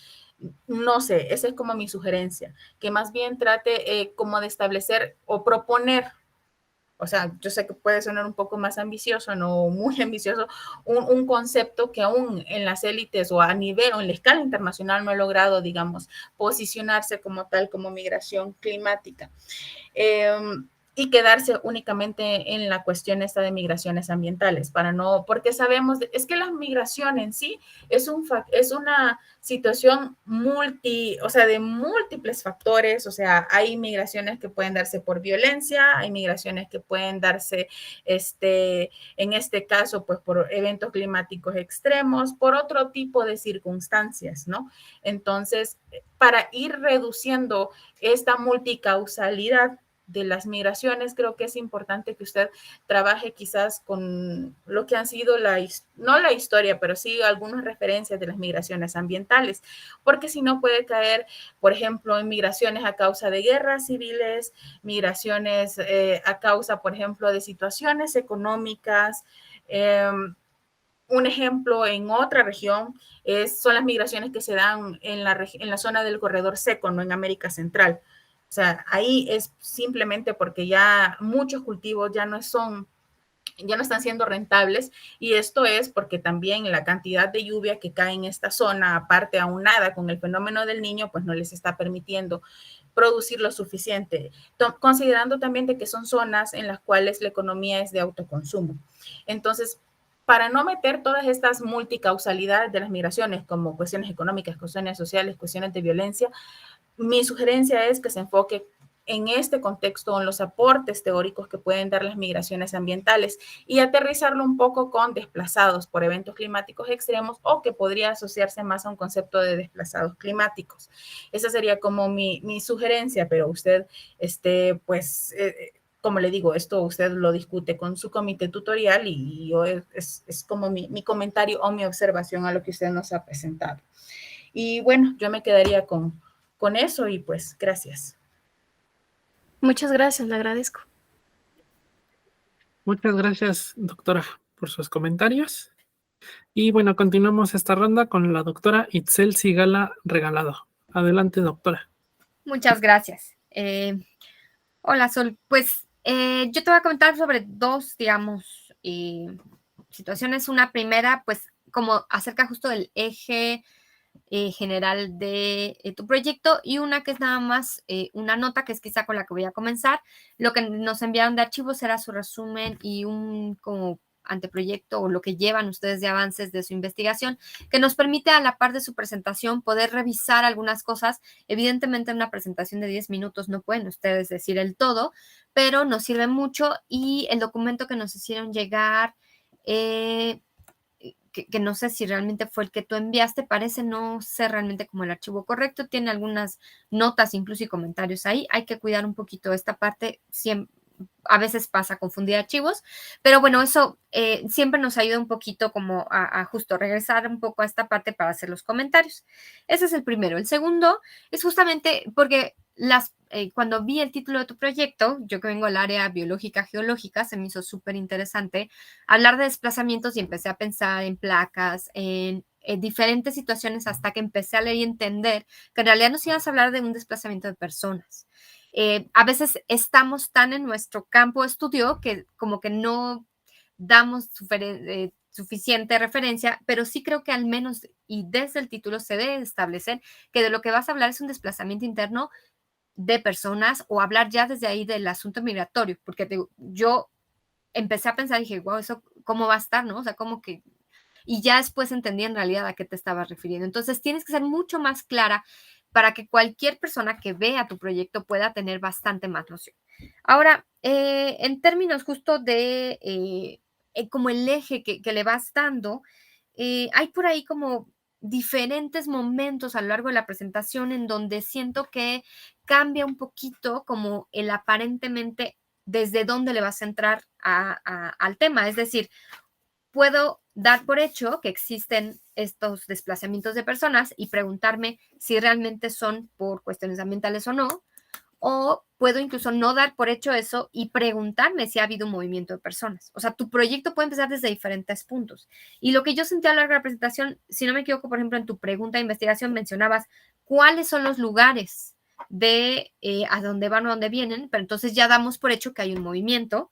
No sé, esa es como mi sugerencia, que más bien trate como de establecer o proponer, o sea, yo sé que puede sonar un poco más ambicioso, no muy ambicioso, un concepto que aún en las élites o a nivel o en la escala internacional no ha logrado, digamos, posicionarse como tal, como migración climática. Y quedarse únicamente en la cuestión esta de migraciones ambientales, para no, porque sabemos, es que la migración en sí es una situación o sea, de múltiples factores, o sea, hay migraciones que pueden darse por violencia, hay migraciones que pueden darse, en este caso, pues por eventos climáticos extremos, por otro tipo de circunstancias, ¿no? Entonces, para ir reduciendo esta multicausalidad de las migraciones, creo que es importante que usted trabaje quizás con lo que han sido no la historia, pero sí algunas referencias de las migraciones ambientales, porque si no puede caer, por ejemplo, en migraciones a causa de guerras civiles, migraciones a causa, por ejemplo, de situaciones económicas. Un ejemplo en otra región son las migraciones que se dan en la zona del corredor seco, no en América Central. O sea, ahí es simplemente porque ya muchos cultivos ya no están siendo rentables, y esto es porque también la cantidad de lluvia que cae en esta zona, aparte aunada con el fenómeno del Niño, pues no les está permitiendo producir lo suficiente, considerando también de que son zonas en las cuales la economía es de autoconsumo. Entonces, para no meter todas estas multicausalidades de las migraciones, como cuestiones económicas, cuestiones sociales, cuestiones de violencia, mi sugerencia es que se enfoque en este contexto, en los aportes teóricos que pueden dar las migraciones ambientales, y aterrizarlo un poco con desplazados por eventos climáticos extremos, o que podría asociarse más a un concepto de desplazados climáticos. Esa sería como mi sugerencia, pero usted, pues, como le digo, esto usted lo discute con su comité tutorial, y yo es como mi comentario o mi observación a lo que usted nos ha presentado. Y bueno, yo me quedaría con eso, y pues gracias. Muchas gracias, le agradezco. Muchas gracias, doctora, por sus comentarios. Y bueno, continuamos esta ronda con la doctora Itzel Sigala Regalado. Adelante, doctora. Muchas gracias. Hola, Sol. Pues yo te voy a comentar sobre dos, digamos, situaciones. Una primera, pues como acerca justo del eje general de tu proyecto, y una que es nada más una nota, que es quizá con la que voy a comenzar. Lo que nos enviaron de archivos era su resumen y un como anteproyecto, o lo que llevan ustedes de avances de su investigación, que nos permite, a la par de su presentación, poder revisar algunas cosas. Evidentemente, en una presentación de 10 minutos no pueden ustedes decir el todo, pero nos sirve mucho. Y el documento que nos hicieron llegar, que que no sé si realmente fue el que tú enviaste, parece no ser realmente como el archivo correcto, tiene algunas notas incluso y comentarios ahí, hay que cuidar un poquito esta parte, siempre, a veces pasa confundir archivos, pero bueno, eso siempre nos ayuda un poquito como a justo regresar un poco a esta parte para hacer los comentarios. Ese es el primero. El segundo es justamente porque cuando vi el título de tu proyecto, yo que vengo del área biológica geológica, se me hizo súper interesante hablar de desplazamientos y empecé a pensar en placas, en diferentes situaciones hasta que empecé a leer y entender que en realidad nos ibas a hablar de un desplazamiento de personas. A veces estamos tan en nuestro campo de estudio que como que no damos suficiente referencia, pero sí creo que al menos y desde el título se debe establecer que de lo que vas a hablar es un desplazamiento interno de personas o hablar ya desde ahí del asunto migratorio, porque yo empecé a pensar y dije, wow, eso cómo va a estar, ¿no? O sea, como que y ya después entendí en realidad a qué te estabas refiriendo. Entonces, tienes que ser mucho más clara para que cualquier persona que vea tu proyecto pueda tener bastante más noción. Ahora, en términos justo de como el eje que le vas dando, hay por ahí como diferentes momentos a lo largo de la presentación en donde siento que cambia un poquito como el aparentemente desde dónde le vas a entrar al tema. Es decir, puedo dar por hecho que existen estos desplazamientos de personas y preguntarme si realmente son por cuestiones ambientales o no, o puedo incluso no dar por hecho eso y preguntarme si ha habido un movimiento de personas. O sea, tu proyecto puede empezar desde diferentes puntos. Y lo que yo sentí a lo largo de la presentación, si no me equivoco, por ejemplo, en tu pregunta de investigación mencionabas cuáles son los lugares de a dónde van o a dónde vienen, pero entonces ya damos por hecho que hay un movimiento.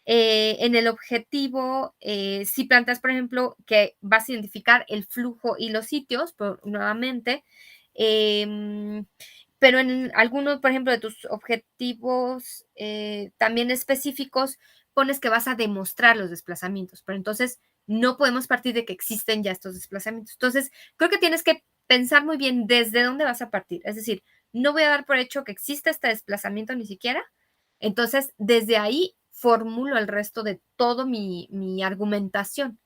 En el objetivo, si planteas, por ejemplo, que vas a identificar el flujo y los sitios, nuevamente, pero en algunos, por ejemplo, de tus objetivos también específicos, pones que vas a demostrar los desplazamientos, pero entonces no podemos partir de que existen ya estos desplazamientos. Entonces, creo que tienes que pensar muy bien desde dónde vas a partir. Es decir, no voy a dar por hecho que existe este desplazamiento ni siquiera. Entonces, desde ahí formulo el resto de todo mi argumentación,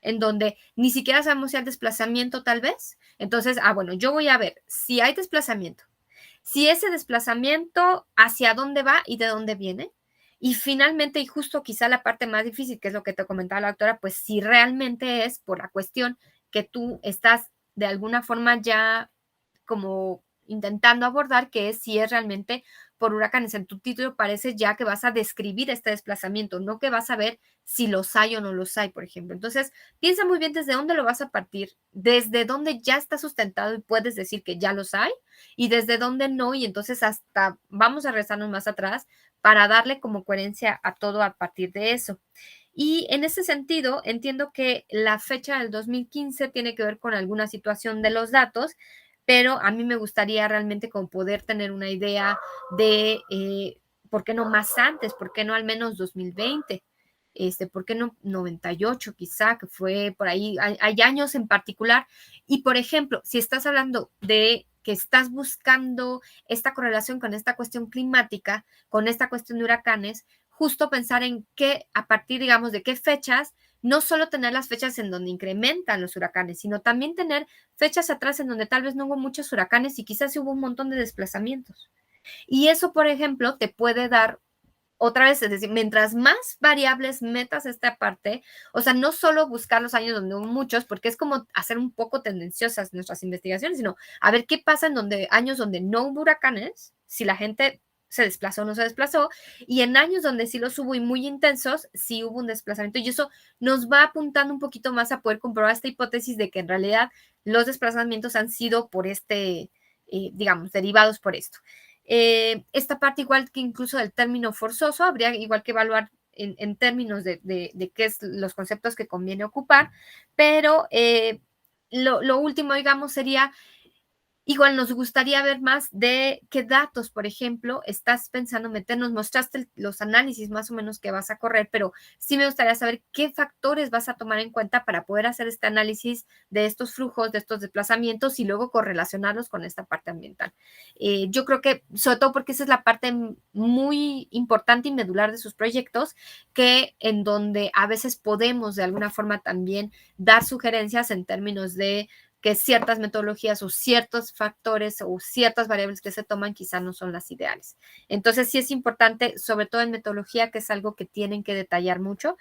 en donde ni siquiera sabemos si hay desplazamiento tal vez. Entonces, bueno, yo voy a ver si hay desplazamiento, si ese desplazamiento hacia dónde va y de dónde viene. Y finalmente, y justo quizá la parte más difícil, que es lo que te comentaba la doctora, pues si realmente es por la cuestión que tú estás de alguna forma ya como intentando abordar, que es si es realmente por huracanes. En tu título parece ya que vas a describir este desplazamiento, no que vas a ver si los hay o no los hay, por ejemplo. Entonces, piensa muy bien desde dónde lo vas a partir, desde dónde ya está sustentado y puedes decir que ya los hay, y desde dónde no, y entonces hasta vamos a rezarnos más atrás para darle como coherencia a todo a partir de eso. Y en ese sentido, entiendo que la fecha del 2015 tiene que ver con alguna situación de los datos, pero a mí me gustaría realmente como poder tener una idea de por qué no más antes, por qué no al menos 2020, por qué no 98 quizá, que fue por ahí, hay años en particular. Y por ejemplo, si estás hablando de que estás buscando esta correlación con esta cuestión climática, con esta cuestión de huracanes, justo pensar en qué, a partir, digamos, de qué fechas, no solo tener las fechas en donde incrementan los huracanes, sino también tener fechas atrás en donde tal vez no hubo muchos huracanes y quizás hubo un montón de desplazamientos. Y eso, por ejemplo, te puede dar otra vez, es decir, mientras más variables metas esta parte, o sea, no solo buscar los años donde hubo muchos, porque es como hacer un poco tendenciosas nuestras investigaciones, sino a ver qué pasa en años donde no hubo huracanes, si la gente se desplazó o no se desplazó, y en años donde sí los hubo y muy intensos, sí hubo un desplazamiento, y eso nos va apuntando un poquito más a poder comprobar esta hipótesis de que en realidad los desplazamientos han sido por digamos, derivados por esto. Esta parte, igual que incluso del término forzoso, habría igual que evaluar en términos de qué es los conceptos que conviene ocupar, pero lo último, digamos, sería Igual nos gustaría ver más de qué datos, por ejemplo, estás pensando meter. Nos mostraste los análisis más o menos que vas a correr, pero sí me gustaría saber qué factores vas a tomar en cuenta para poder hacer este análisis de estos flujos, de estos desplazamientos y luego correlacionarlos con esta parte ambiental. Yo creo que, sobre todo porque esa es la parte muy importante y medular de sus proyectos, que en donde a veces podemos de alguna forma también dar sugerencias en términos de que ciertas metodologías o ciertos factores o ciertas variables que se toman quizá no son las ideales. Entonces sí es importante, sobre todo en metodología, que es algo que tienen que detallar mucho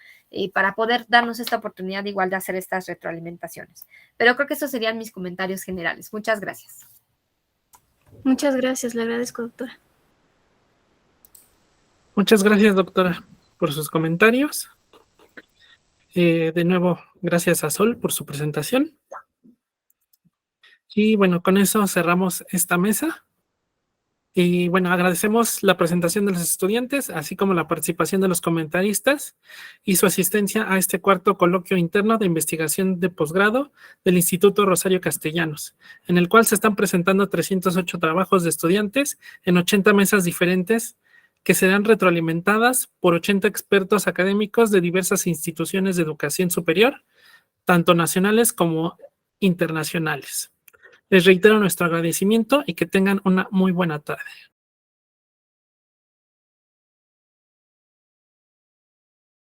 para poder darnos esta oportunidad igual de hacer estas retroalimentaciones. Pero creo que esos serían mis comentarios generales. Muchas gracias. Muchas gracias, le agradezco, doctora. Muchas gracias, doctora, por sus comentarios. De nuevo, gracias a Sol por su presentación. Y bueno, con eso cerramos esta mesa. Y bueno, agradecemos la presentación de los estudiantes, así como la participación de los comentaristas y su asistencia a este cuarto coloquio interno de investigación de posgrado del Instituto Rosario Castellanos, en el cual se están presentando 308 trabajos de estudiantes en 80 mesas diferentes que serán retroalimentadas por 80 expertos académicos de diversas instituciones de educación superior, tanto nacionales como internacionales. Les reitero nuestro agradecimiento y que tengan una muy buena tarde.